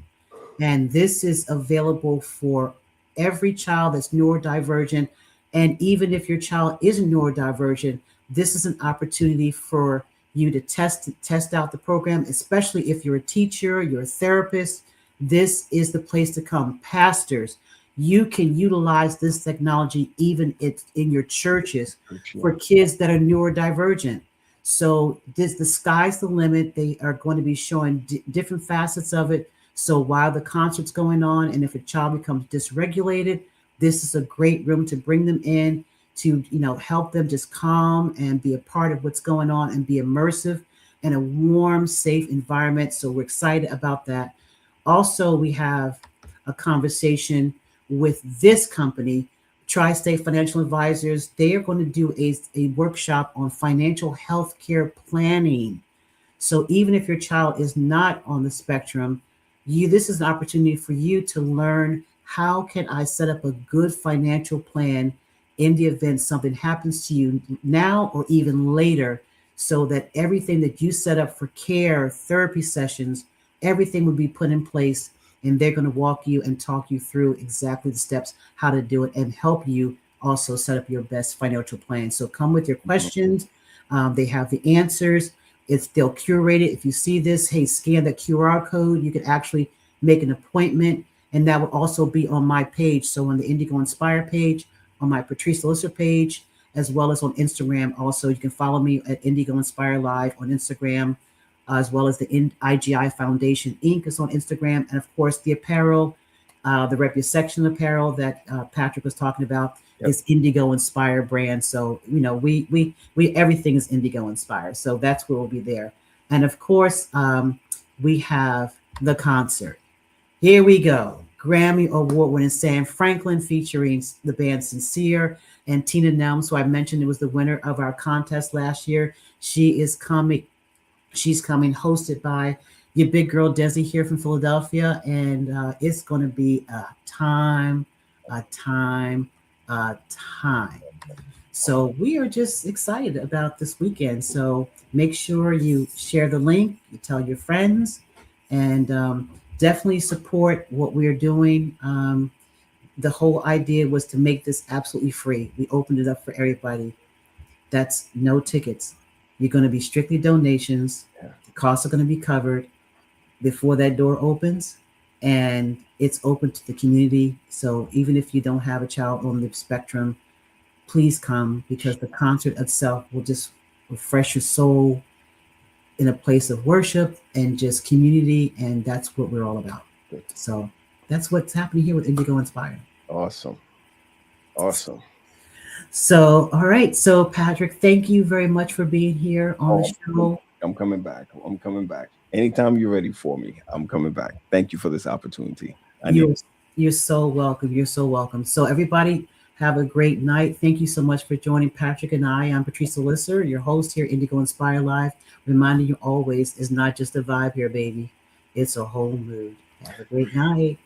And this is available for every child that's neurodivergent. And even if your child isn't neurodivergent, this is an opportunity for you to test out the program, especially if you're a teacher, you're a therapist. This is the place to come. Pastors, you can utilize this technology even in your churches for kids that are neurodivergent. So this the sky's the limit. They are going to be showing different facets of it. So while the concert's going on, and if a child becomes dysregulated, this is a great room to bring them in to help them just calm and be a part of what's going on and be immersive in a warm, safe environment. So we're excited about that. Also, we have a conversation with this company, Tri-State Financial Advisors. They are going to do a workshop on financial health care planning. So even if your child is not on the spectrum, this is an opportunity for you to learn, how can I set up a good financial plan in the event something happens to you now or even later, so that everything that you set up for care, therapy sessions, everything will be put in place, and they're going to walk you and talk you through exactly the steps how to do it and help you also set up your best financial plan. So come with your questions. They have the answers. They'll curate it. If you see this, hey, scan the QR code. You can actually make an appointment, and that will also be on my page. So on the Indigo Inspire page, on my Patrice Alyssa page, as well as on Instagram. Also, you can follow me at Indigo Inspire Live on Instagram, as well as the IGI Foundation Inc. is on Instagram, and of course the apparel, the Repusection apparel that Patrick was talking about. Yep. Is Indigo Inspire brand. So we everything is Indigo Inspire. So that's where we'll be there. And of course, we have the concert. Here we go. Grammy Award-winning Sam Franklin featuring the band Sincere and Tina Nelms, who I mentioned it was the winner of our contest last year. She is coming. She's coming, hosted by your big girl Desi here from Philadelphia, and it's going to be a time. So we are just excited about this weekend. So make sure you share the link, you tell your friends, and definitely support what we're doing. The whole idea was to make this absolutely free. We opened it up for everybody. That's no tickets. You're going to be strictly donations. The costs are going to be covered before that door opens, and it's open to the community. So even if you don't have a child on the spectrum, please come, because the concert itself will just refresh your soul in a place of worship and just community, and that's what we're all about. So that's what's happening here with Indigo Inspire. Awesome. So, all right. So, Patrick, thank you very much for being here on the show. I'm coming back. Anytime you're ready for me, I'm coming back. Thank you for this opportunity. You're so welcome. You're so welcome. So, everybody, have a great night. Thank you so much for joining Patrick and I. I'm Patrice Alyssa, your host here, Indigo Inspire Live. Reminding you always, it's not just a vibe here, baby. It's a whole mood. Have a great night.